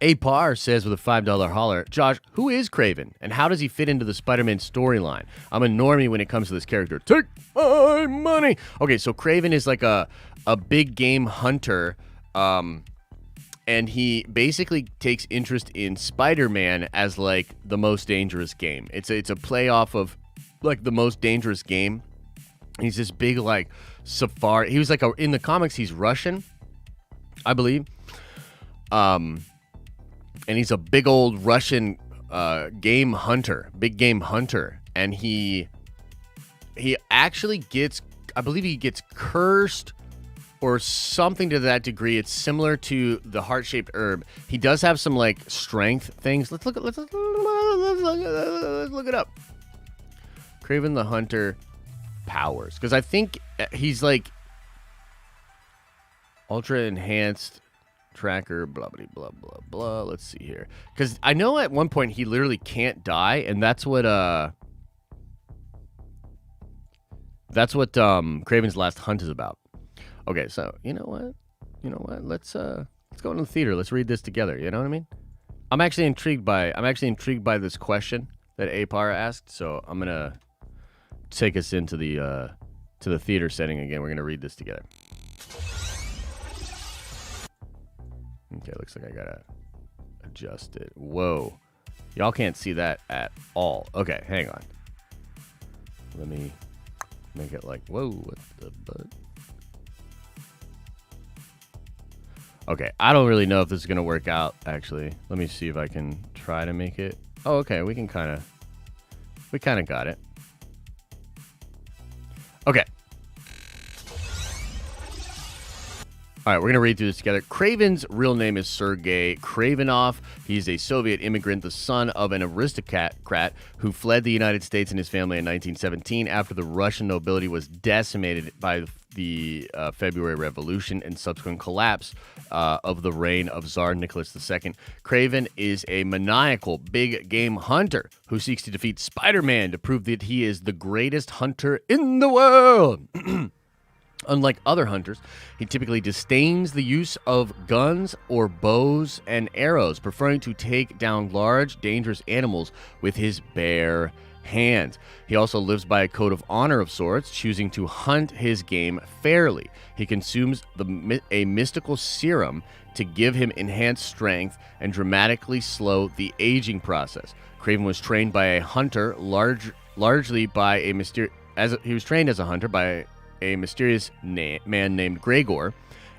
Apar says with a $5 holler, Josh, who is Craven, and how does he fit into the Spider-Man storyline? I'm a normie when it comes to this character. Take my money. Okay, so Craven is like a big game hunter, and he basically takes interest in Spider-Man as like the most dangerous game. It's a play off of like the most dangerous game. He's this big like safari. He was like in the comics he's Russian, I believe. And he's a big old Russian big game hunter, and he actually gets, I believe he gets cursed or something to that degree. It's similar to the heart-shaped herb. He does have some like strength things. Let's look it up. Kraven the Hunter powers, because I think he's like ultra enhanced tracker, blah blah blah blah blah. Let's see here, because I know at one point he literally can't die, and that's what Kraven's Last Hunt is about. Okay, so you know what? Let's go to the theater. Let's read this together. You know what I mean? I'm actually intrigued by this question that Apar asked. So I'm gonna take us into the theater setting again. We're gonna read this together. Okay, looks like I gotta adjust it. Whoa. Y'all can't see that at all. Okay, hang on. Let me make it like, whoa, what the butt? Okay, I don't really know if this is gonna work out, actually. Let me see if I can try to make it. Oh, okay, we kind of got it. Okay. All right, we're going to read through this together. Craven's real name is Sergei Kravenov. He's a Soviet immigrant, the son of an aristocrat who fled the United States and his family in 1917 after the Russian nobility was decimated by the February Revolution and subsequent collapse of the reign of Tsar Nicholas II. Craven is a maniacal big game hunter who seeks to defeat Spider-Man to prove that he is the greatest hunter in the world. Unlike other hunters, he typically disdains the use of guns or bows and arrows, preferring to take down large, dangerous animals with his bare hands. He also lives by a code of honor of sorts, choosing to hunt his game fairly. He consumes a mystical serum to give him enhanced strength and dramatically slow the aging process. Craven was trained by a hunter, largely by a mysterious man named Gregor,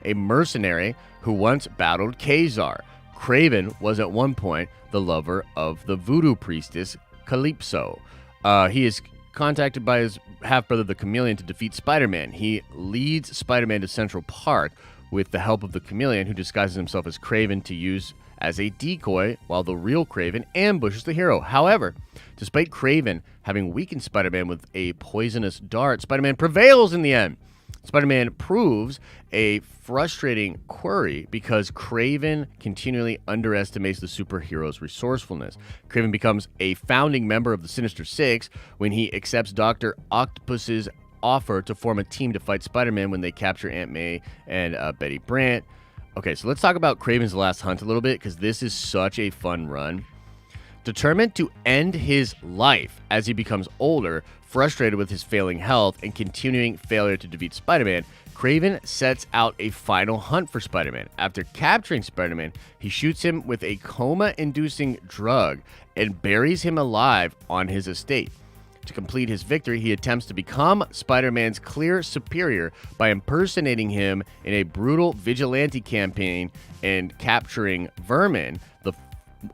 a mercenary who once battled Khazar. Craven was at one point the lover of the voodoo priestess Calypso. He is contacted by his half-brother, the Chameleon, to defeat Spider-Man. He leads Spider-Man to Central Park with the help of the Chameleon, who disguises himself as Craven to use as a decoy, while the real Craven ambushes the hero. However, despite Craven having weakened Spider-Man with a poisonous dart, Spider-Man prevails in the end. Spider-Man proves a frustrating query because Craven continually underestimates the superhero's resourcefulness. Craven becomes a founding member of the Sinister Six when he accepts Dr. Octopus's offer to form a team to fight Spider-Man when they capture Aunt May and Betty Brant. Okay, so let's talk about Kraven's Last Hunt a little bit, because this is such a fun run. Determined to end his life as he becomes older, frustrated with his failing health and continuing failure to defeat Spider-Man, Craven sets out a final hunt for Spider-Man. After capturing Spider-Man, he shoots him with a coma-inducing drug and buries him alive on his estate. To complete his victory, he attempts to become Spider-Man's clear superior by impersonating him in a brutal vigilante campaign and capturing Vermin,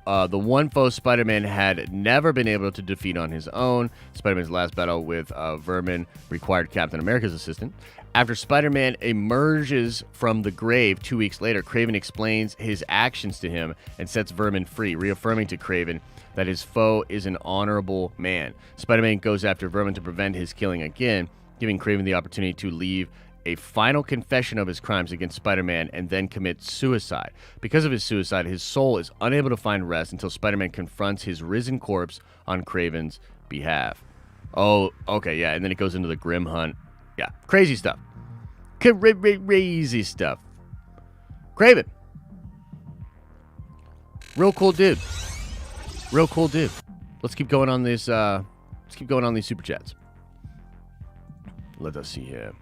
the one foe Spider-Man had never been able to defeat on his own. Spider-Man's last battle with Vermin required Captain America's assistance. After Spider-Man emerges from the grave 2 weeks later, Craven explains his actions to him and sets Vermin free, reaffirming to Craven that his foe is an honorable man. Spider-Man goes after Vermin to prevent his killing again, giving Craven the opportunity to leave a final confession of his crimes against Spider-Man and then commit suicide. Because of his suicide, his soul is unable to find rest until Spider-Man confronts his risen corpse on Craven's behalf. Oh, okay, yeah, and then it goes into the Grim Hunt. Yeah, crazy stuff. Crazy stuff. Craven. Real cool dude. Real cool dude. Let's keep going on this. Let's keep going on these super chats. Let us see here.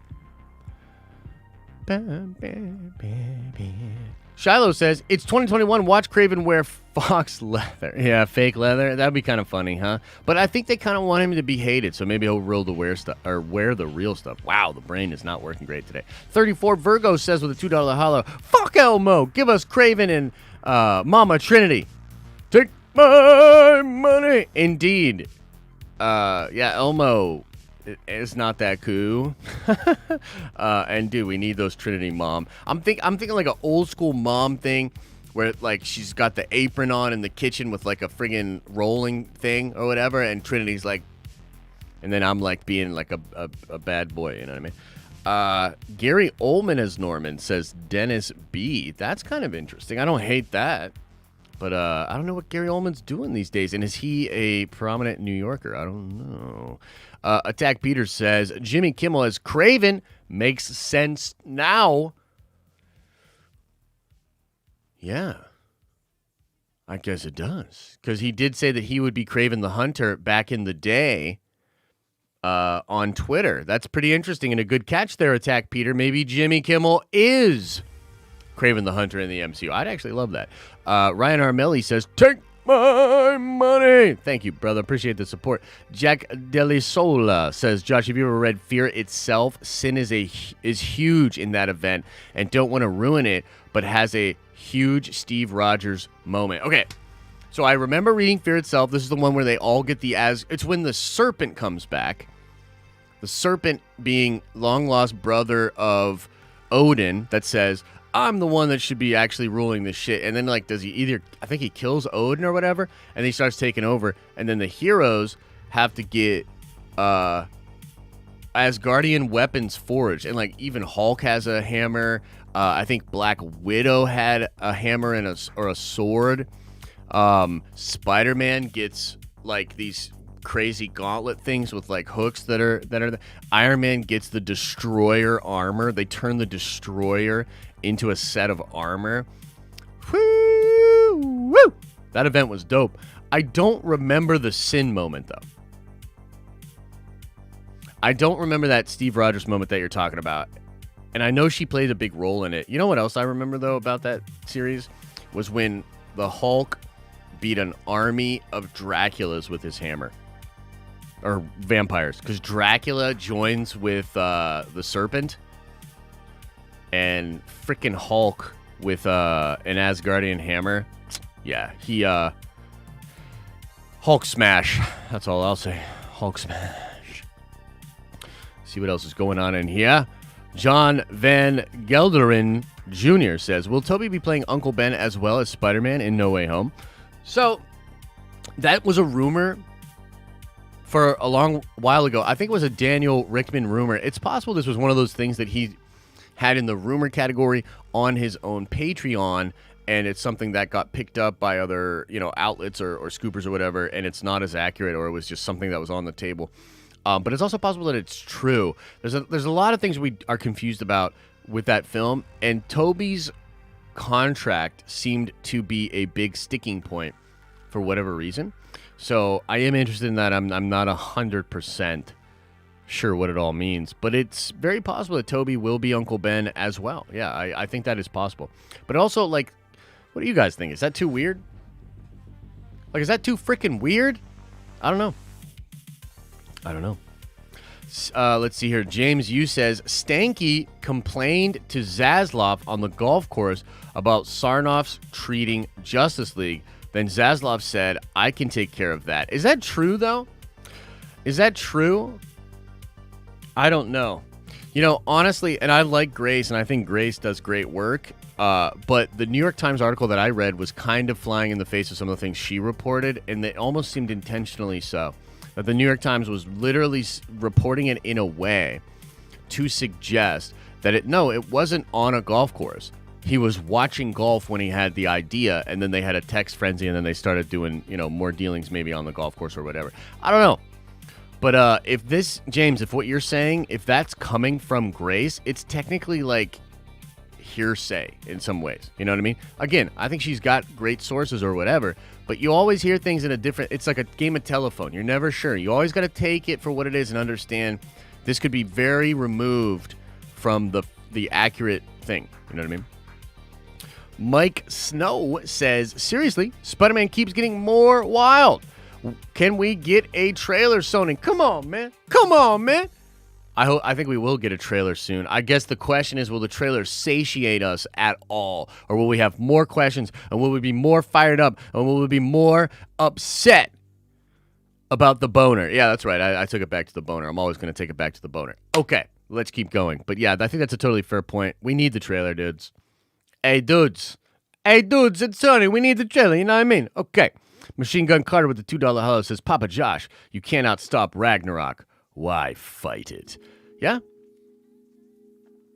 Shiloh says, it's 2021. Watch Craven wear fox leather. Yeah, fake leather. That'd be kind of funny, huh? But I think they kind of want him to be hated, so maybe he'll wear the real stuff. Wow, the brain is not working great today. 34 Virgo says with a $2 hollow, fuck Elmo. Give us Craven and Mama Trinity. Take my money. Indeed. Yeah, Elmo is not that cool. And dude, we need those Trinity mom. I'm thinking like an old school mom thing where like she's got the apron on in the kitchen with like a friggin' rolling thing or whatever, and Trinity's like, and then I'm like being like a bad boy, you know what I mean? Gary Oldman as Norman says Dennis B. That's kind of interesting. I don't hate that. But I don't know what Gary Oldman's doing these days. And is he a prominent New Yorker? I don't know. Attack Peter says, Jimmy Kimmel as Craven makes sense now. Yeah. I guess it does. Because he did say that he would be Kraven the Hunter back in the day on Twitter. That's pretty interesting and a good catch there, Attack Peter. Maybe Jimmy Kimmel is Kraven the Hunter in the MCU. I'd actually love that. Ryan Armelli says, take my money. Thank you, brother. Appreciate the support. Jack Delisola says, Josh, have you ever read Fear Itself? Sin is huge in that event and don't want to ruin it, but has a huge Steve Rogers moment. Okay, so I remember reading Fear Itself. This is the one where they all get it's when the serpent comes back. The serpent being long-lost brother of Odin that says, I'm the one that should be actually ruling this shit. And then, like, I think he kills Odin or whatever, and he starts taking over. And then the heroes have to get Asgardian weapons forged. And, like, even Hulk has a hammer. I think Black Widow had a hammer and a sword. Spider-Man gets, like, these crazy gauntlet things with, like, hooks that are Iron Man gets the Destroyer armor. They turn the Destroyer into a set of armor. Woo! That event was dope. I don't remember the Sin moment, though. I don't remember that Steve Rogers moment that you're talking about. And I know she played a big role in it. You know what else I remember, though, about that series? Was when the Hulk beat an army of Draculas with his hammer. Or vampires. Because Dracula joins with the Serpent. And freaking Hulk with an Asgardian hammer. Yeah, he Hulk smash. That's all I'll say. Hulk smash. See what else is going on in here. John Van Gelderen Jr. says, will Toby be playing Uncle Ben as well as Spider-Man in No Way Home? So, that was a rumor for a long while ago. I think it was a Daniel Rickman rumor. It's possible this was one of those things that he had in the rumor category on his own Patreon, and it's something that got picked up by other, outlets or scoopers or whatever, and it's not as accurate, or it was just something that was on the table. But it's also possible that it's true. There's a lot of things we are confused about with that film, and Toby's contract seemed to be a big sticking point for whatever reason. So I am interested in that. I'm not 100% sure what it all means, but it's very possible that Toby will be Uncle Ben as well. Yeah, I think that is possible. But also, what do you guys think? Is that too weird? Is that too freaking weird? I don't know. Let's see here. James Yu says, Stanky complained to Zaslav on the golf course about Sarnoff's treating Justice League. Then Zaslav said, I can take care of that. Is that true, though? Is that true? I don't know. Honestly, and I like Grace, and I think Grace does great work, but the New York Times article that I read was kind of flying in the face of some of the things she reported, and it almost seemed intentionally so. That the New York Times was literally reporting it in a way to suggest that it wasn't on a golf course. He was watching golf when he had the idea, and then they had a text frenzy, and then they started doing, more dealings maybe on the golf course or whatever. I don't know. But if what you're saying, if that's coming from Grace, it's technically like hearsay in some ways. You know what I mean? Again, I think she's got great sources or whatever, but you always hear things in it's like a game of telephone. You're never sure. You always got to take it for what it is and understand this could be very removed from the accurate thing. You know what I mean? Mike Snow says, seriously, Spider-Man keeps getting more wild. Can we get a trailer, Sony? Come on, man. I think we will get a trailer soon. I guess the question is, will the trailer satiate us at all? Or will we have more questions? And will we be more fired up? And will we be more upset about the boner? Yeah, that's right. I took it back to the boner. I'm always going to take it back to the boner. Okay, let's keep going. But yeah, I think that's a totally fair point. We need the trailer, dudes. Hey, dudes, it's Sony. We need the trailer. You know what I mean? Okay. Machine Gun Carter with the $2 hello says, Papa Josh, you cannot stop Ragnarok. Why fight it? Yeah?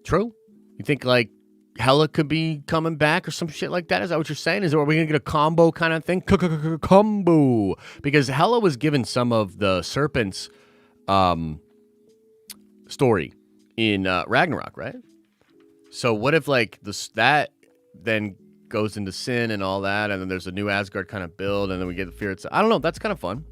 True? You think, Hela could be coming back or some shit like that? Is that what you're saying? Are we going to get a combo kind of thing? Combo. Because Hela was given some of the Serpent's story in Ragnarok, right? So what if, that then goes into Sin and all that, and then there's a new Asgard kind of build, and then we get the Fear itself. I don't know. That's kind of fun.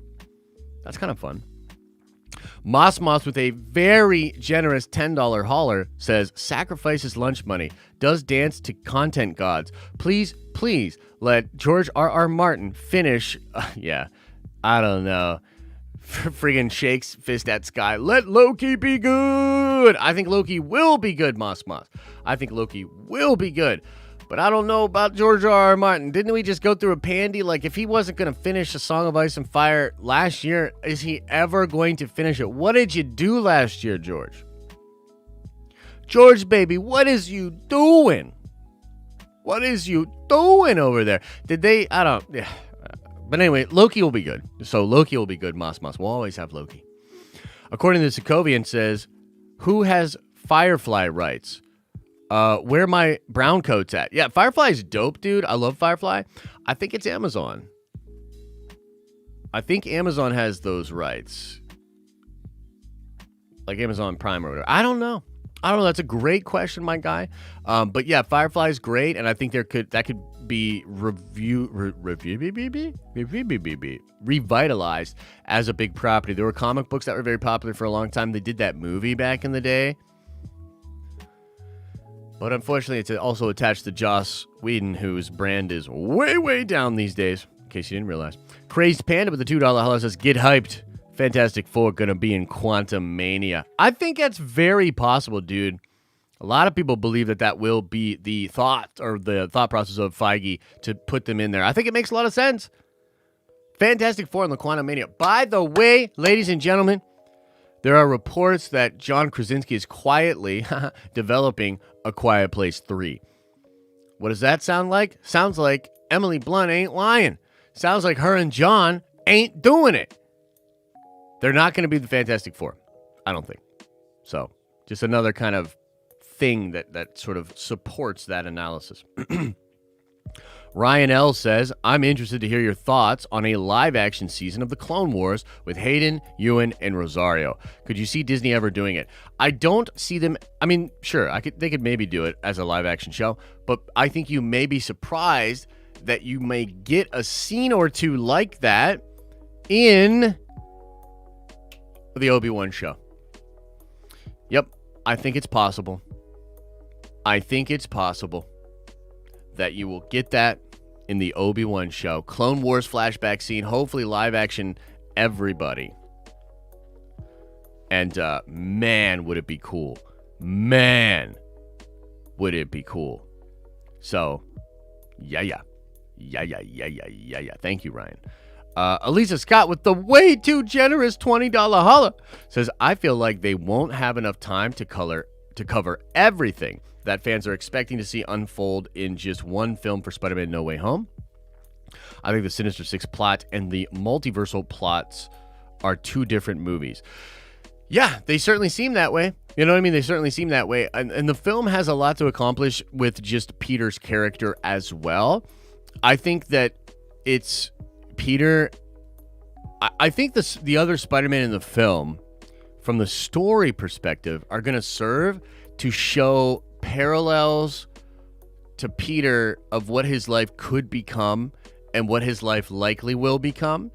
Moss with a very generous $10 hauler says, sacrifices lunch money, does dance to content gods. Please let George R.R. Martin finish. Yeah, I don't know. Friggin' shakes fist at sky. Let Loki be good. I think Loki will be good, Moss. I think Loki will be good. But I don't know about George R.R. Martin. Didn't we just go through a pandy? If he wasn't going to finish A Song of Ice and Fire last year, is he ever going to finish it? What did you do last year, George? George, baby, what is you doing? What is you doing over there? Did they? I don't. Yeah. But anyway, Loki will be good. So Loki will be good, Moss. We'll always have Loki. According to Sokovian says, who has Firefly rights? Where my brown coat's at. Yeah, Firefly's dope, dude. I love Firefly. I think it's Amazon. I think Amazon has those rights. Like Amazon Prime or whatever. I don't know. That's a great question, my guy. But yeah, Firefly's great, and I think that could be revitalized as a big property. There were comic books that were very popular for a long time. They did that movie back in the day. But unfortunately, it's also attached to Joss Whedon, whose brand is way, way down these days, in case you didn't realize. Crazed Panda with the $2 hello says, get hyped. Fantastic Four going to be in Quantum Mania. I think that's very possible, dude. A lot of people believe that will be the thought process of Feige to put them in there. I think it makes a lot of sense. Fantastic Four in the Quantum Mania. By the way, ladies and gentlemen, There are reports that John Krasinski is quietly developing A Quiet Place 3. What does that sound like? Sounds like Emily Blunt ain't lying. Sounds like her and John ain't doing it. They're not going to be the Fantastic Four, I don't think. So, just another kind of thing that sort of supports that analysis. Ryan L. says, I'm interested to hear your thoughts on a live-action season of The Clone Wars with Hayden, Ewan, and Rosario. Could you see Disney ever doing it? I don't see them. I mean, sure, they could maybe do it as a live-action show, but I think you may be surprised that you may get a scene or two like that in the Obi-Wan show. Yep, I think it's possible. I think it's possible that you will get that in the Obi-Wan show. Clone Wars flashback scene, hopefully live action, everybody. And man, would it be cool. Man, would it be cool. So, yeah. Thank you, Ryan. Elisa Scott with the way too generous $20 holla says, I feel like they won't have enough time to cover everything that fans are expecting to see unfold in just one film for Spider-Man No Way Home. I think the Sinister Six plot and the multiversal plots are two different movies. Yeah, they certainly seem that way. You know what I mean? They certainly seem that way. And the film has a lot to accomplish with just Peter's character as well. I think that it's Peter. I think the other Spider-Man in the film, from the story perspective, are going to serve to show parallels to Peter of what his life could become and what his life likely will become.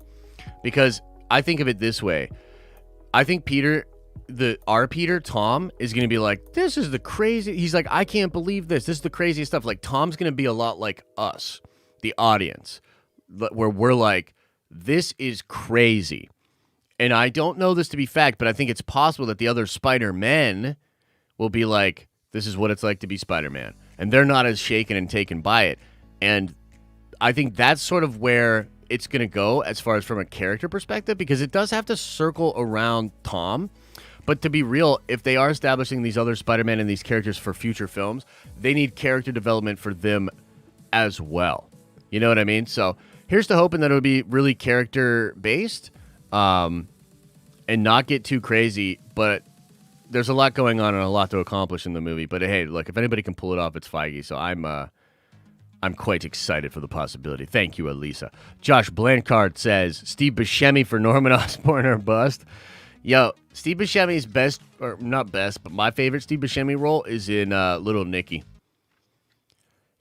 Because I think of it this way. I think our Peter, Tom, is going to be like, this is the crazy. He's like, I can't believe this. This is the craziest stuff. Like, Tom's going to be a lot like us, the audience, where we're like, this is crazy. And I don't know this to be fact, but I think it's possible that the other Spider-Men will be like, this is what it's like to be Spider-Man. And they're not as shaken and taken by it. And I think that's sort of where it's going to go as far as from a character perspective, because it does have to circle around Tom. But to be real, if they are establishing these other Spider-Man and these characters for future films, they need character development for them as well. You know what I mean? So here's to hoping that it'll be really character-based and not get too crazy, but there's a lot going on and a lot to accomplish in the movie. But hey, look, if anybody can pull it off, it's Feige. So I'm quite excited for the possibility. Thank you, Elisa. Josh Blancard says, Steve Buscemi for Norman Osborn or bust. Yo, Steve Buscemi's best, or not best, but my favorite Steve Buscemi role is in Little Nicky.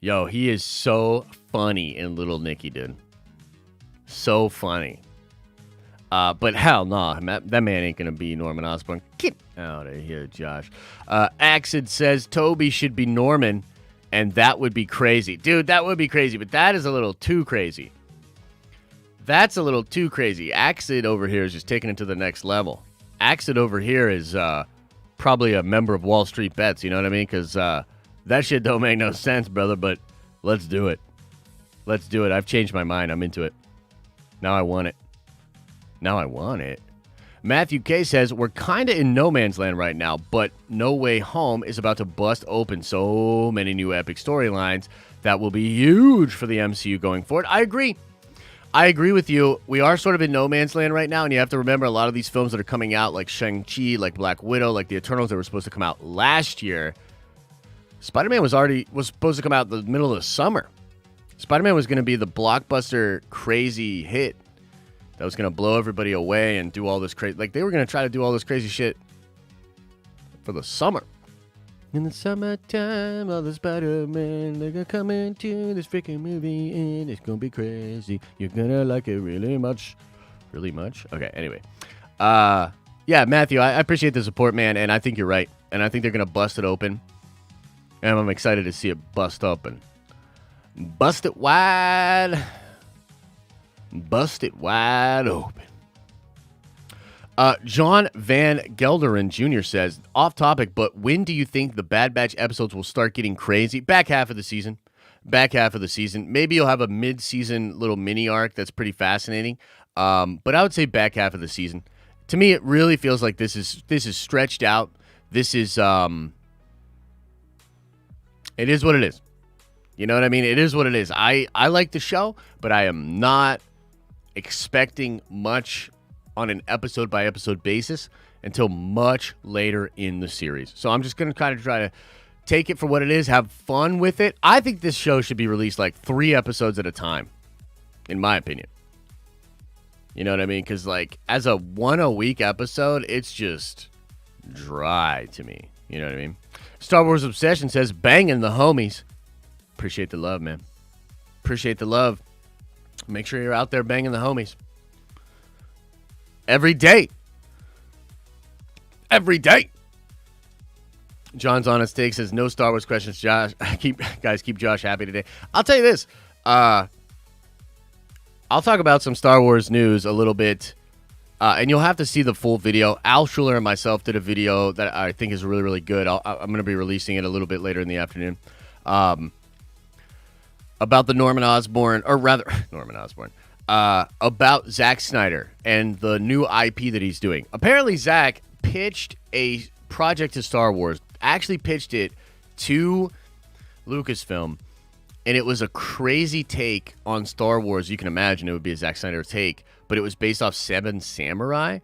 Yo, he is so funny in Little Nicky, dude. So funny. But hell no, that man ain't going to be Norman Osborn. Get out of here, Josh. Axid says Toby should be Norman, and that would be crazy. Dude, that would be crazy, but that is a little too crazy. That's a little too crazy. Axid over here is just taking it to the next level. Axid over here is probably a member of Wall Street Bets, you know what I mean? Because that shit don't make no sense, brother, but let's do it. Let's do it. I've changed my mind. I'm into it. Now I want it. Matthew K says, we're kind of in no man's land right now, but No Way Home is about to bust open so many new epic storylines that will be huge for the MCU going forward. I agree with you. We are sort of in no man's land right now, and you have to remember a lot of these films that are coming out, like Shang-Chi, like Black Widow, like The Eternals, that were supposed to come out last year. Spider-Man was supposed to come out the middle of the summer. Spider-Man was going to be the blockbuster crazy hit that was going to blow everybody away and do all this crazy... Like, they were going to try to do all this crazy shit for the summer. In the summertime, all the Spider-Man, they're going to come into this freaking movie, and it's going to be crazy. You're going to like it really much. Really much? Okay, anyway. Yeah, Matthew, I appreciate the support, man, and I think you're right. And I think they're going to bust it open. And I'm excited to see it bust open. Bust it wide... Bust it wide open. John Van Gelderen Jr. says, off topic, but when do you think the Bad Batch episodes will start getting crazy? Back half of the season. Maybe you'll have a mid-season little mini arc that's pretty fascinating. But I would say back half of the season. To me, it really feels like this is stretched out. This is it is what it is. You know what I mean? It is what it is. I like the show, but I am not expecting much on an episode by episode basis until much later in the series. So I'm just going to kind of try to take it for what it is, have fun with it. I think this show should be released like 3 episodes at a time, in my opinion. You know what I mean? Because like as a 1 a week episode, it's just dry to me. You know what I mean? Star Wars Obsession says, banging the homies. Appreciate the love, man. Appreciate the love. Make sure you're out there banging the homies. Every day. Every day. John's Honest Take says, no Star Wars questions, Josh. Keep Josh happy today. I'll tell you this. I'll talk about some Star Wars news a little bit. And you'll have to see the full video. Al Schuler and myself did a video that I think is really, really good. I'm going to be releasing it a little bit later in the afternoon. About the Norman Osborn, about Zack Snyder and the new IP that he's doing. Apparently, Zack pitched a project to Star Wars, actually pitched it to Lucasfilm, and it was a crazy take on Star Wars. You can imagine it would be a Zack Snyder take, but it was based off Seven Samurai.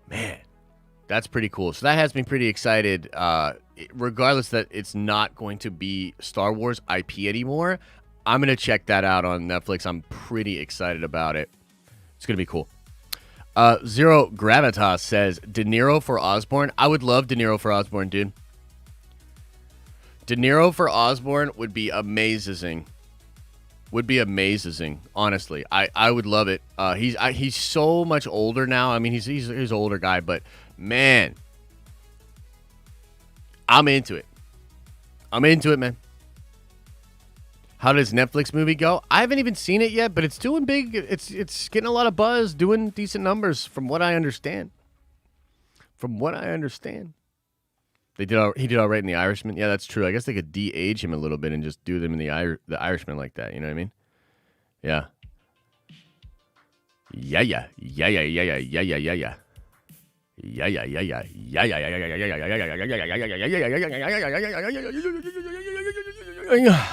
Man, that's pretty cool. So that has me pretty excited, regardless that it's not going to be Star Wars IP anymore. I'm going to check that out on Netflix. I'm pretty excited about it. It's going to be cool. Zero Gravitas says, De Niro for Osborn. I would love De Niro for Osborn, dude. De Niro for Osborn would be amazing. Would be amazing, honestly. I would love it. He's so much older now. I mean, he's an older guy, but man, I'm into it. I'm into it, man. How does Netflix movie go? I haven't even seen it yet, but it's doing big. It's getting a lot of buzz, doing decent numbers from what I understand. He did all right in The Irishman. Yeah, that's true. I guess they could de-age him a little bit and just do them in the Irishman like that. You know what I mean? Yeah. Yeah.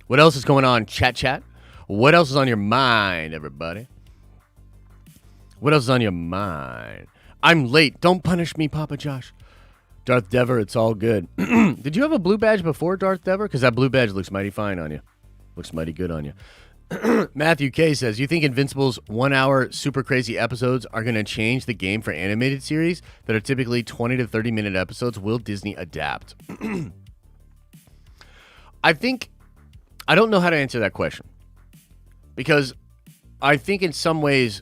What else is going on, chat? What else is on your mind, everybody? What else is on your mind? I'm late. Don't punish me, Papa Josh. Darth Dever, it's all good. Did you have a blue badge before, Darth Dever? Because that blue badge looks mighty fine on you. Looks mighty good on you. Matthew K says, you think Invincible's 1 hour super crazy episodes are going to change the game for animated series that are typically 20 to 30 minute episodes? Will Disney adapt? I don't know how to answer that question, because I think in some ways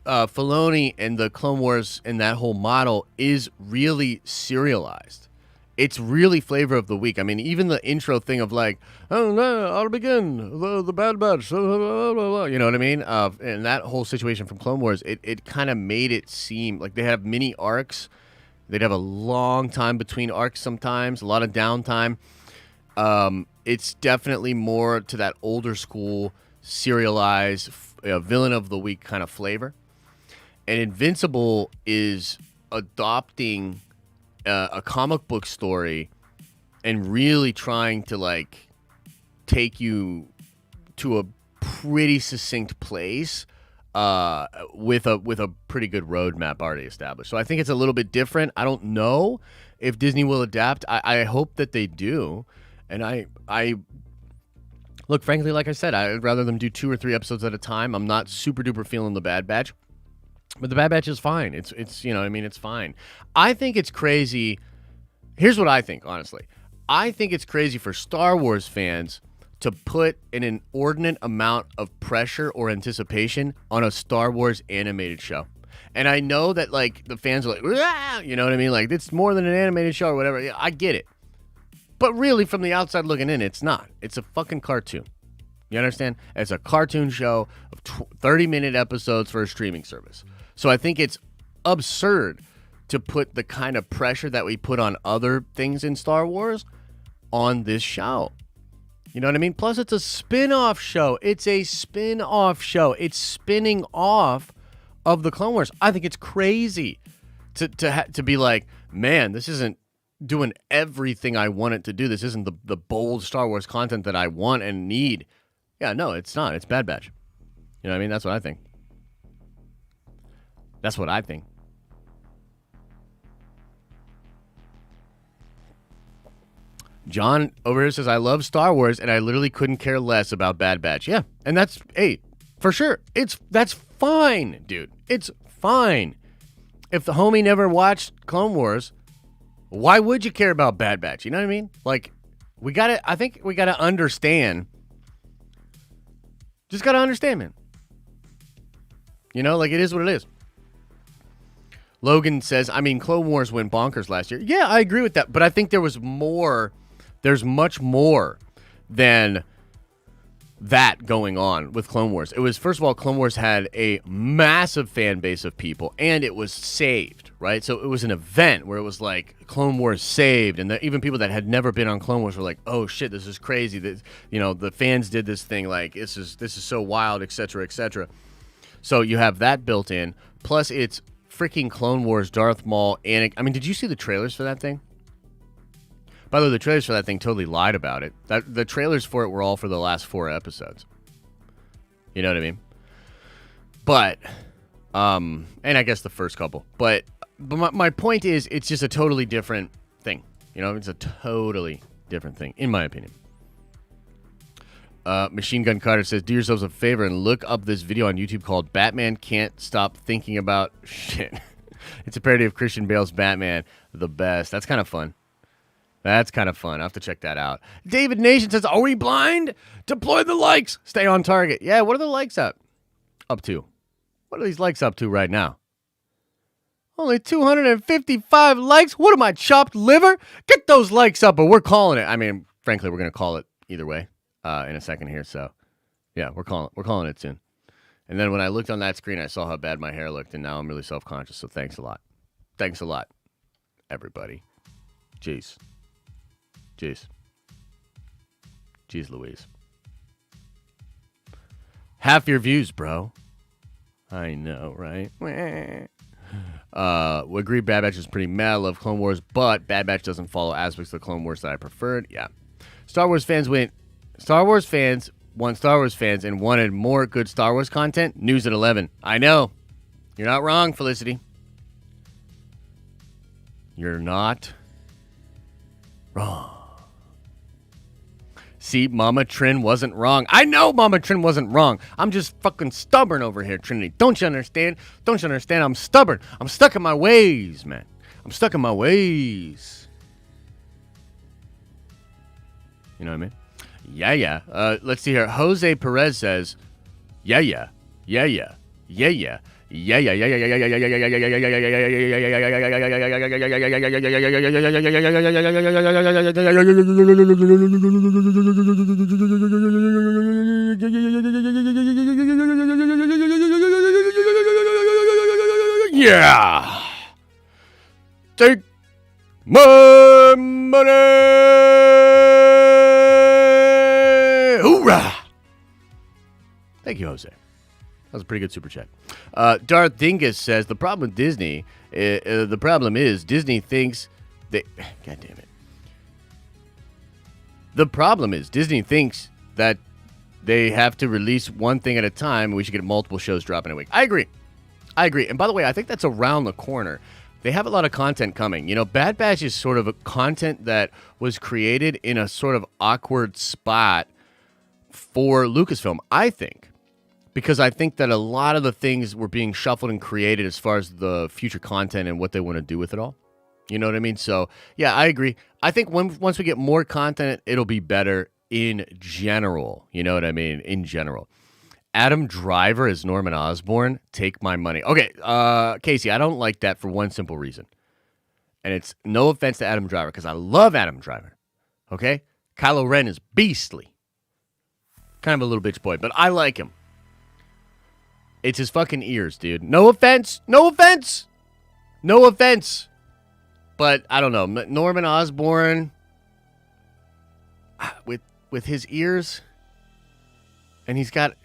Filoni and the Clone Wars and that whole model is really serialized. It's really flavor of the week. I mean, even the intro thing of like, oh no, I'll begin the Bad Batch, you know what I mean? And that whole situation from Clone Wars, it kind of made it seem like they have mini arcs. They'd have a long time between arcs sometimes, a lot of downtime. It's definitely more to that older school serialized villain of the week kind of flavor. And Invincible is adopting a comic book story and really trying to like take you to a pretty succinct place with a pretty good roadmap already established. So I think it's a little bit different. I don't know if Disney will adapt. I hope that they do. And I look, frankly, like I said, I'd rather them do 2 or 3 episodes at a time. I'm not super duper feeling the Bad Batch, but the Bad Batch is fine. It's you know what I mean, it's fine. I think it's crazy. Here's what I think, honestly. I think it's crazy for Star Wars fans to put an inordinate amount of pressure or anticipation on a Star Wars animated show. And I know that like the fans are like, "Rah!" You know what I mean? Like it's more than an animated show or whatever. Yeah, I get it. But really, from the outside looking in, it's not. It's a fucking cartoon. You understand? It's a cartoon show of 30-minute episodes for a streaming service. So I think it's absurd to put the kind of pressure that we put on other things in Star Wars on this show. You know what I mean? Plus, it's a spin-off show. It's a spin-off show. It's spinning off of the Clone Wars. I think it's crazy to be like, man, this isn't doing everything I want it to do. This isn't the bold Star Wars content that I want and need. Yeah, no, it's not. It's Bad Batch. You know what I mean? That's what I think. That's what I think. John over here says, I love Star Wars, and I literally couldn't care less about Bad Batch. Yeah, and that's, hey, for sure. That's fine, dude. It's fine. If the homie never watched Clone Wars, why would you care about Bad Batch? You know what I mean? Like, I think we gotta understand. Just gotta understand, man. You know, like, it is what it is. Logan says, I mean, Clone Wars went bonkers last year. Yeah, I agree with that, but I think there's much more than that going on with Clone Wars. It was, first of all, Clone Wars had a massive fan base of people, and it was saved, right? So it was an event where it was like Clone Wars saved, and even people that had never been on Clone Wars were like, "Oh shit, this is crazy! That, you know, the fans did this thing. Like, this is so wild, etc., etc." So you have that built in. Plus, it's freaking Clone Wars, Darth Maul, and I mean, did you see the trailers for that thing? By the way, the trailers for that thing totally lied about it. The trailers for it were all for the last 4 episodes. You know what I mean? But, and I guess the first couple. But my point is, it's just a totally different thing. You know, it's a totally different thing, in my opinion. Machine Gun Carter says, do yourselves a favor and look up this video on YouTube called Batman Can't Stop Thinking About Shit. It's a parody of Christian Bale's Batman, the best. That's kind of fun. That's kind of fun. I'll have to check that out. David Nation says, are we blind? Deploy the likes. Stay on target. Yeah, what are the likes up to? What are these likes up to right now? Only 255 likes? What am I, chopped liver? Get those likes up, or we're calling it. I mean, frankly, we're going to call it either way in a second here. So, yeah, we're calling it soon. And then when I looked on that screen, I saw how bad my hair looked, and now I'm really self-conscious. So thanks a lot. Thanks a lot, everybody. Jeez. Jeez Louise. Half your views, bro. I know, right? We agree Bad Batch is pretty mad. I love Clone Wars, but Bad Batch doesn't follow aspects of the Clone Wars that I preferred. Yeah. Star Wars fans want Star Wars fans and wanted more good Star Wars content. News at 11. I know. You're not wrong, Felicity. You're not wrong. See, Mama Trin wasn't wrong. I know Mama Trin wasn't wrong. I'm just fucking stubborn over here, Trinity. Don't you understand? Don't you understand? I'm stubborn. I'm stuck in my ways, man. I'm stuck in my ways. You know what I mean? Yeah. Let's see here. Jose Perez says, yeah. Yeah. Take my money. Hoorah. Thank you, Jose. That was a pretty good super chat. Darth Dingus says, the problem with Disney, the problem is Disney thinks they, God damn it. The problem is Disney thinks that they have to release one thing at a time, and we should get multiple shows dropping a week. I agree. And by the way, I think that's around the corner. They have a lot of content coming. You know, Bad Batch is sort of a content that was created in a sort of awkward spot for Lucasfilm, I think. Because I think that a lot of the things were being shuffled and created as far as the future content and what they want to do with it all. You know what I mean? So, yeah, I agree. I think once we get more content, it'll be better in general. You know what I mean? In general. Adam Driver is Norman Osborn. Take my money. Okay, Casey, I don't like that for one simple reason. And it's no offense to Adam Driver, because I love Adam Driver. Okay? Kylo Ren is beastly. Kind of a little bitch boy, but I like him. It's his fucking ears, dude. No offense. But I don't know. Norman Osborn with his ears, and he's got,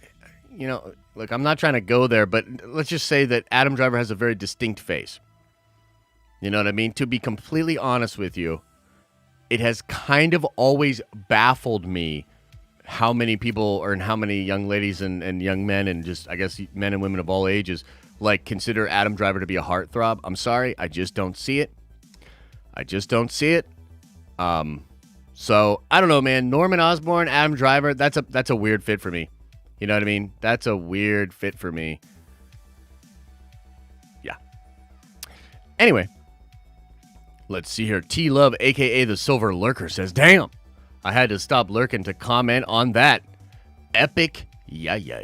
you know, look, I'm not trying to go there, but let's just say that Adam Driver has a very distinct face. You know what I mean? To be completely honest with you, it has kind of always baffled me how many people or how many young ladies and young men and just, I guess, men and women of all ages, like, consider Adam Driver to be a heartthrob. I'm sorry. I just don't see it. I just don't see it. So, I don't know, man. Norman Osborn, Adam Driver, that's a weird fit for me. You know what I mean? That's a weird fit for me. Yeah. Anyway. Let's see here. T-Love, a.k.a. the Silver Lurker, says, damn, I had to stop lurking to comment on that. Epic, yeah. Yeah,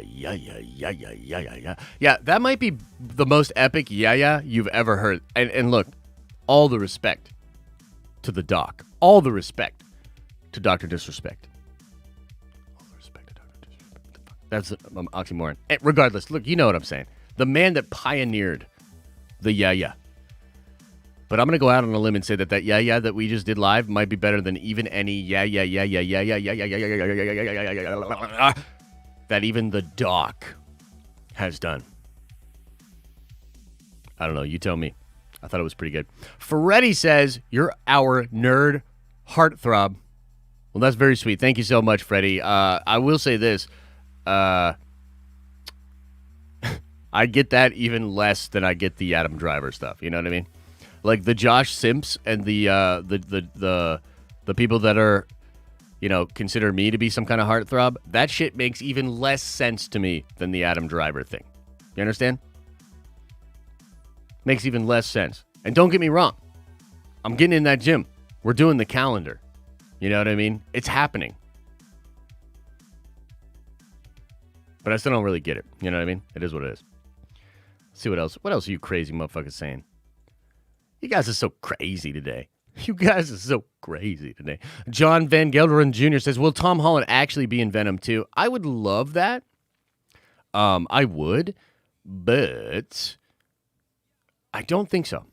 that might be the most epic yeah you've ever heard. And look, all the respect to the doc. All the respect to Dr. Disrespect. All the respect to Dr. Disrespect. That's an oxymoron. Regardless, look, you know what I'm saying. The man that pioneered the yeah. But I'm going to go out on a limb and say that yeah that we just did live might be better than even any yeah that even the doc has done. I don't know. You tell me. I thought it was pretty good. Ferretti says, you're our nerd heartthrob. Well, that's very sweet. Thank you so much, Freddie. I will say this. I get that even less than I get the Adam Driver stuff. You know what I mean? Like the Josh Simps and the people that are, you know, consider me to be some kind of heartthrob, that shit makes even less sense to me than the Adam Driver thing. You understand? Makes even less sense. And don't get me wrong. I'm getting in that gym. We're doing the calendar. You know what I mean? It's happening. But I still don't really get it. You know what I mean? It is what it is. Let's see what else. What else are you crazy motherfuckers saying? You guys are so crazy today. You guys are so crazy today. John Van Gelderen Jr. says, will Tom Holland actually be in Venom 2? I would love that. I would. But I don't think so.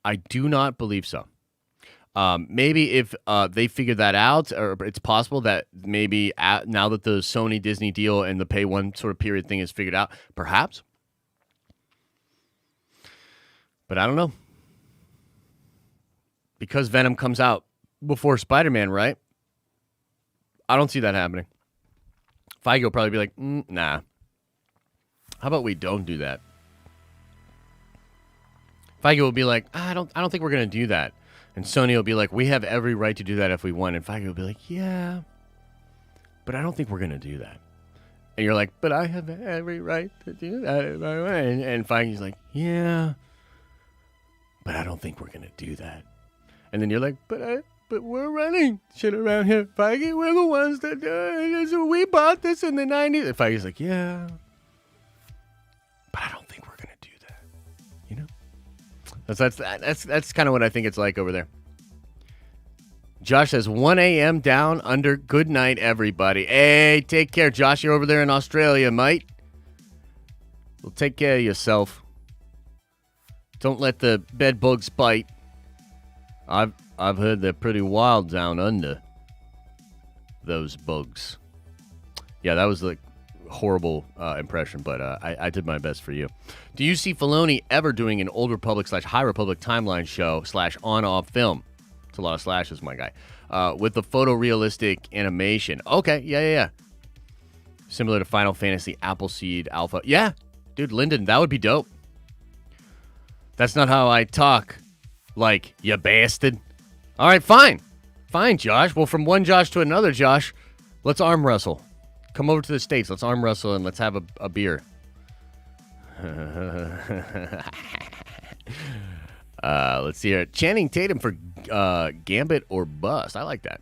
I do not believe so. Maybe if they figure that out, or it's possible that maybe now that the Sony Disney deal and the pay one sort of period thing is figured out, perhaps. But I don't know. Because Venom comes out before Spider-Man, right? I don't see that happening. Feige will probably be like, nah. How about we don't do that? Feige will be like, I don't think we're going to do that. And Sony will be like, we have every right to do that if we want. And Feige will be like, yeah, but I don't think we're going to do that. And you're like, but I have every right to do that if I want. And Feige's like, yeah, but I don't think we're going to do that. And then you're like, but we're running shit around here, Feige. We're the ones that do it. So we bought this in the 90s. And Feige's like, yeah, but I don't think we're going to do that. You know? That's kind of what I think it's like over there. Josh says, 1 a.m. down under. Good night, everybody. Hey, take care, Josh. You're over there in Australia, mate. Well, take care of yourself. Don't let the bed bugs bite. I've heard they're pretty wild down under. Those bugs. Yeah, that was like horrible impression, but I did my best for you. Do you see Filoni ever doing an Old Republic / High Republic timeline show / on-off film? It's a lot of slashes, my guy. With the photorealistic animation. Okay, yeah. Similar to Final Fantasy Appleseed Alpha. Yeah, dude, Lyndon, that would be dope. That's not how I talk. Like, you bastard. All right, fine. Fine, Josh. Well, from one Josh to another Josh, let's arm wrestle. Come over to the States. Let's arm wrestle and let's have a beer. Let's see here. Channing Tatum for Gambit or Bust. I like that.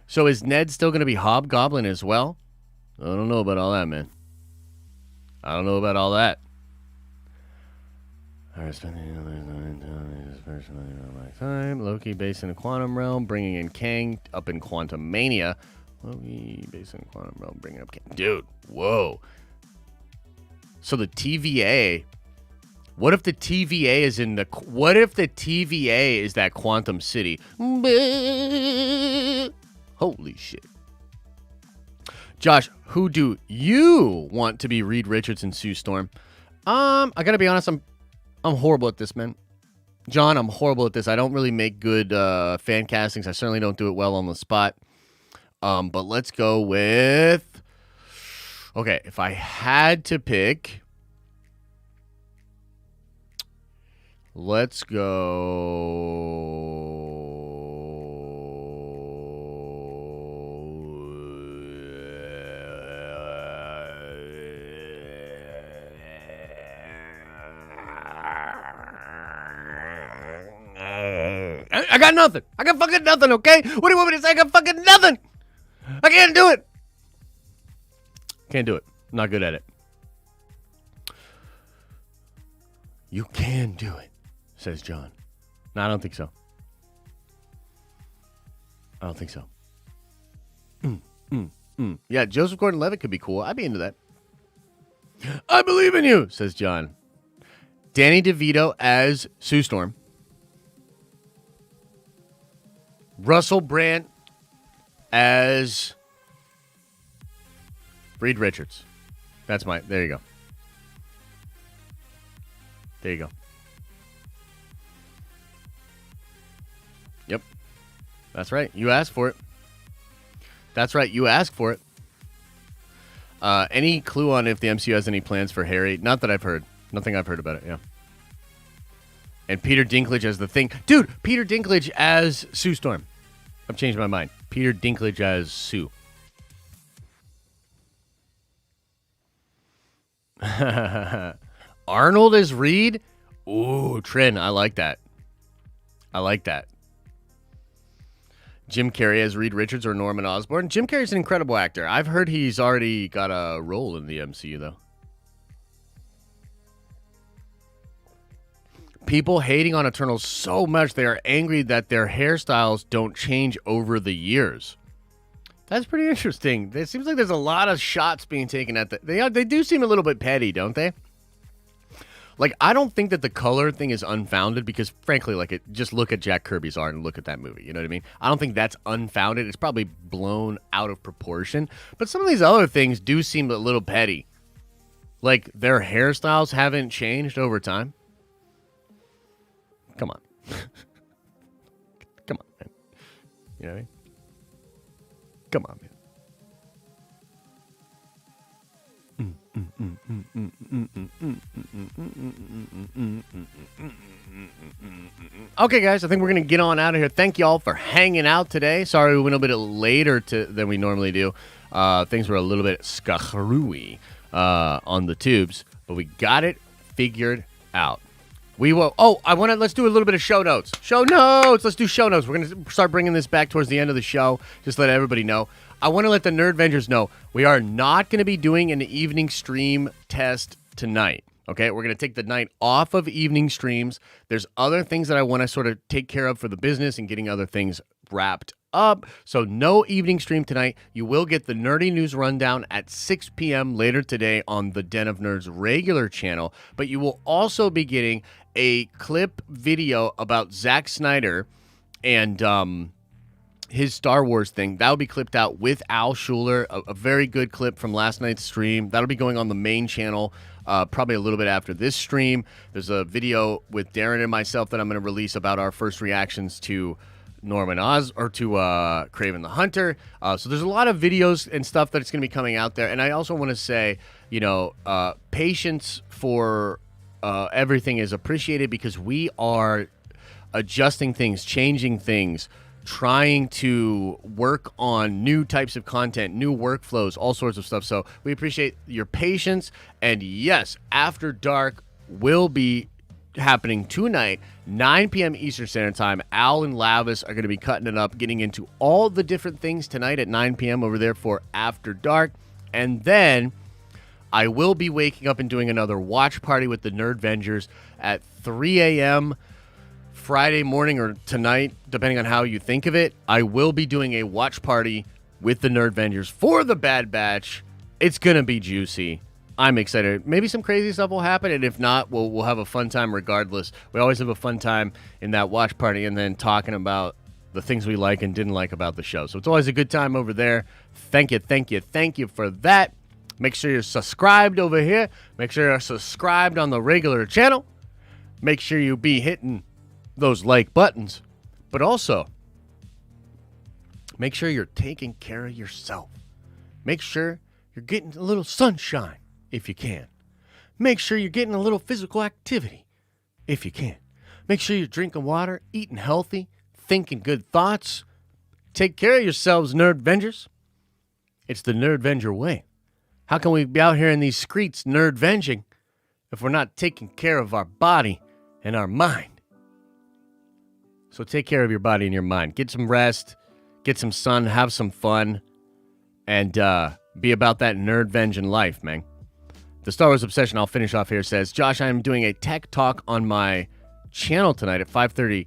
So is Ned still going to be Hobgoblin as well? I don't know about all that, man. I don't know about all that. Time. Loki based in a quantum realm, bringing in Kang up in Quantum Mania. Loki based in a quantum realm, bringing up Kang. Dude, whoa. So the TVA. What if the TVA is in the? What if the TVA is that Quantum City? Holy shit. Josh, who do you want to be Reed Richards and Sue Storm? I gotta be honest, I'm horrible at this, man. John, I'm horrible at this. I don't really make good fan castings. I certainly don't do it well on the spot. But let's go with... Okay, if I had to pick... Let's go... I got nothing. I got fucking nothing, okay? What do you want me to say? I got fucking nothing. I can't do it. Can't do it. I'm not good at it. You can do it, says John. No, I don't think so. I don't think so. Yeah, Joseph Gordon-Levitt could be cool. I'd be into that. I believe in you, says John. Danny DeVito as Sue Storm. Russell Brand as Reed Richards. There you go. There you go. Yep. That's right. You asked for it. That's right. You asked for it. Any clue on if the MCU has any plans for Harry? Not that I've heard. Nothing I've heard about it, yeah. And Peter Dinklage as the Thing. Dude, Peter Dinklage as Sue Storm. I've changed my mind. Peter Dinklage as Sue. Arnold as Reed? Ooh, Trin, I like that. I like that. Jim Carrey as Reed Richards or Norman Osborn. Jim Carrey's an incredible actor. I've heard he's already got a role in the MCU, though. People hating on Eternals so much they are angry that their hairstyles don't change over the years. That's pretty interesting. It seems like there's a lot of shots being taken at they do seem a little bit petty, don't they? Like, I don't think that the color thing is unfounded because, frankly, just look at Jack Kirby's art and look at that movie. You know what I mean? I don't think that's unfounded. It's probably blown out of proportion. But some of these other things do seem a little petty. Like, their hairstyles haven't changed over time. Come on. Come on, man. You know what I mean? Come on, man. Okay, guys, I think we're going to get on out of here. Thank you all for hanging out today. Sorry we went a bit later than we normally do. Things were a little bit screwy on the tubes, but we got it figured out. We will. Oh, let's do a little bit of show notes. Let's do show notes. We're going to start bringing this back towards the end of the show. Just let everybody know. I want to let the Nerdvengers know we are not going to be doing an evening stream test tonight. Okay, we're going to take the night off of evening streams. There's other things that I want to sort of take care of for the business and getting other things wrapped up. So no evening stream tonight. You will get the Nerdy News Rundown at 6 p.m. later today on the Den of Nerds regular channel. But you will also be getting a clip video about Zack Snyder and his Star Wars thing. That'll be clipped out with Al Schuler, a very good clip from last night's stream. That'll be going on the main channel probably a little bit after this stream. There's a video with Darren and myself that I'm going to release about our first reactions to Craven the Hunter. So there's a lot of videos and stuff that's going to be coming out there. And I also want to say, patience for everything is appreciated because we are adjusting things, changing things, trying to work on new types of content, new workflows, all sorts of stuff. So we appreciate your patience. And yes, After Dark will be happening tonight, 9 p.m. Eastern Standard Time. Al and Lavis are going to be cutting it up, getting into all the different things tonight at 9 p.m. over there for After Dark. And then I will be waking up and doing another watch party with the Nerdvengers at 3 a.m. Friday morning or tonight, depending on how you think of it. I will be doing a watch party with the Nerdvengers for the Bad Batch. It's going to be juicy. I'm excited. Maybe some crazy stuff will happen, and if not, we'll have a fun time regardless. We always have a fun time in that watch party and then talking about the things we like and didn't like about the show. So it's always a good time over there. Thank you for that. Make sure you're subscribed over here. Make sure you're subscribed on the regular channel. Make sure you be hitting those like buttons. But also, make sure you're taking care of yourself. Make sure you're getting a little sunshine if you can. Make sure you're getting a little physical activity if you can. Make sure you're drinking water, eating healthy, thinking good thoughts. Take care of yourselves, Nerdvengers. It's the Nerdvenger way. How can we be out here in these streets nerdvenging if we're not taking care of our body and our mind? So take care of your body and your mind. Get some rest, get some sun, have some fun, and be about that nerdvenging life, man. The Star Wars Obsession, I'll finish off here, says, Josh, I am doing a tech talk on my channel tonight at 5:30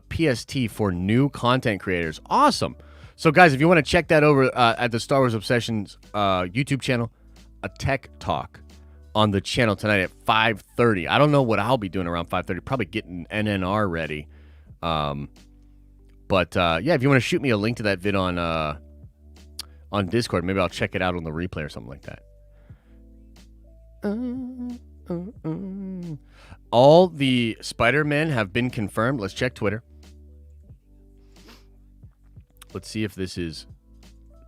PST for new content creators. Awesome. So, guys, if you want to check that over at the Star Wars Obsessions YouTube channel, a tech talk on the channel tonight at 5:30. I don't know what I'll be doing around 5:30. Probably getting NNR ready. But yeah, if you want to shoot me a link to that vid on Discord, maybe I'll check it out on the replay or something like that. All the Spider-Men have been confirmed. Let's check Twitter. Let's see if this is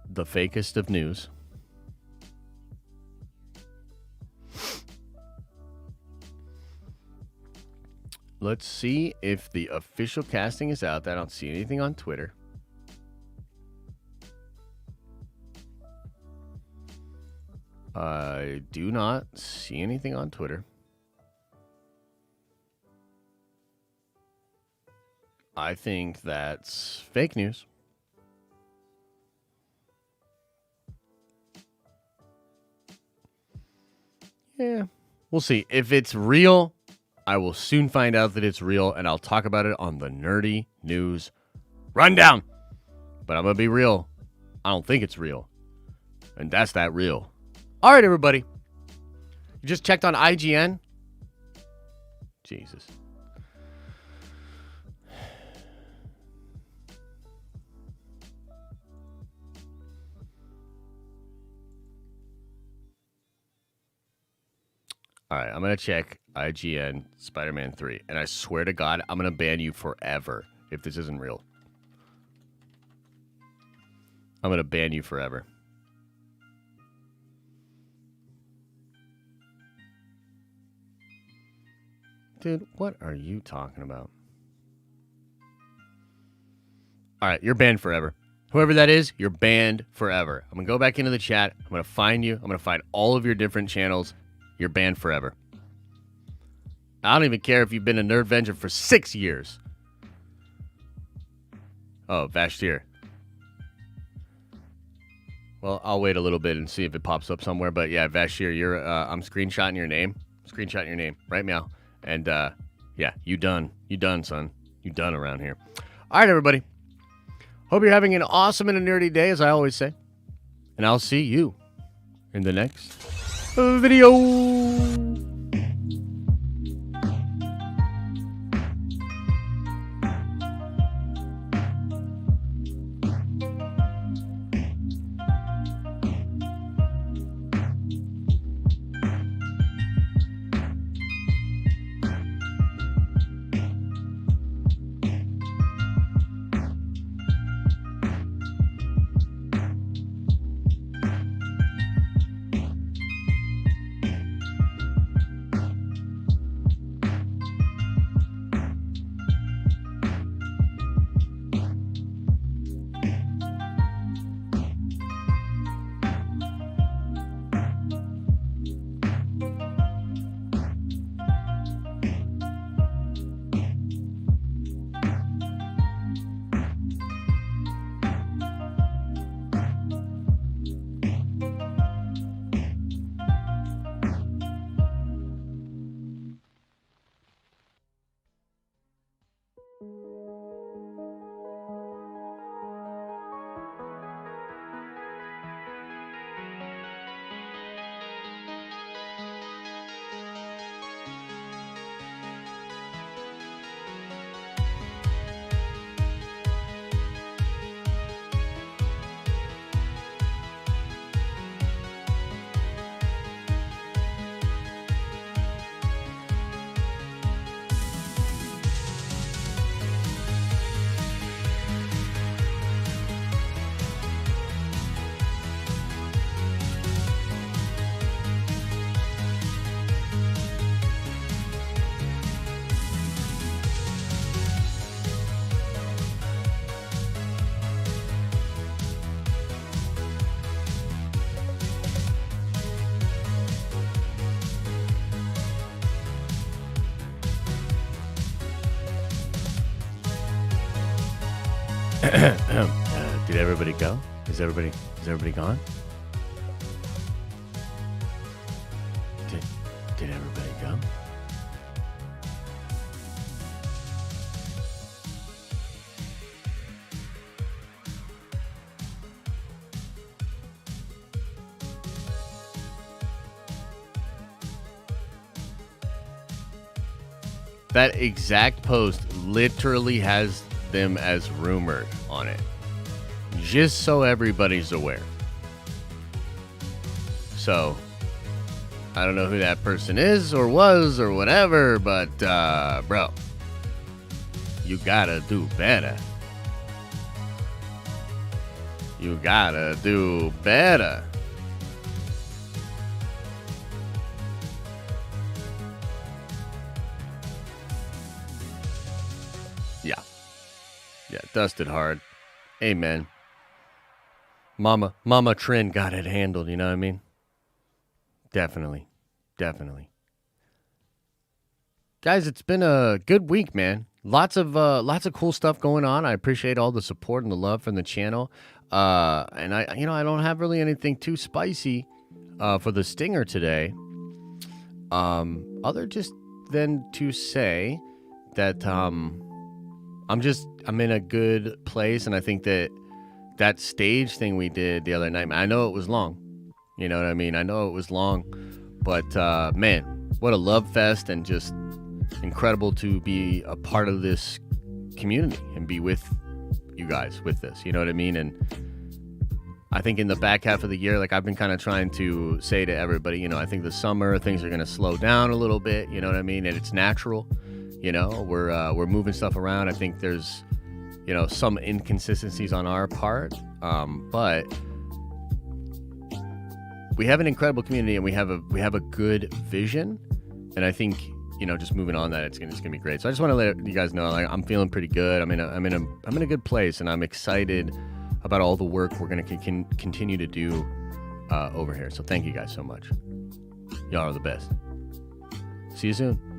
the fakest of news. Let's see if the official casting is out. I don't see anything on Twitter. I do not see anything on Twitter. I think that's fake news. Yeah, we'll see. If it's real, I will soon find out that it's real, and I'll talk about it on the Nerdy News Rundown. But I'm going to be real. I don't think it's real. And that's that real. All right, everybody. You just checked on IGN? Jesus. All right, I'm going to check IGN Spider-Man 3. And I swear to God, I'm going to ban you forever if this isn't real. I'm going to ban you forever. Dude, what are you talking about? All right, you're banned forever. Whoever that is, you're banned forever. I'm going to go back into the chat. I'm going to find you. I'm going to find all of your different channels. You're banned forever. I don't even care if you've been a Nerdvenger for 6 years. Oh, Vashtir. Well, I'll wait a little bit and see if it pops up somewhere. But yeah, Vashtir, you're. I'm screenshotting your name. Screenshotting your name right now. And yeah, you done. You done, son. You done around here. All right, everybody. Hope you're having an awesome and a nerdy day, as I always say. And I'll see you in the next video. Did everybody go? Is everybody gone? Did everybody go? That exact post literally has them as rumored on it. Just so everybody's aware. So, I don't know who that person is or was or whatever, but, bro, you gotta do better. You gotta do better. Yeah, dusted hard. Amen. Mama Trin got it handled, you know what I mean? Definitely. Guys, it's been a good week, man. Lots of cool stuff going on. I appreciate all the support and the love from the channel. And I don't have really anything too spicy for the stinger today. Other just than to say that I'm in a good place, and I think that stage thing we did the other night, I know it was long. You know what I mean? I know it was long, but man, what a love fest, and just incredible to be a part of this community and be with you guys with this. You know what I mean? And I think in the back half of the year, like I've been kind of trying to say to everybody, you know, I think the summer things are going to slow down a little bit. You know what I mean? And it's natural. You know, we're moving stuff around. I think there's, you know, some inconsistencies on our part, but we have an incredible community, and we have a good vision, and I think, you know, just moving on that it's gonna be great. So I just want to let you guys know, like, I'm feeling pretty good. I'm in a good place, and I'm excited about all the work we're gonna continue to do over here. So thank you guys so much. Y'all are the best. See you soon.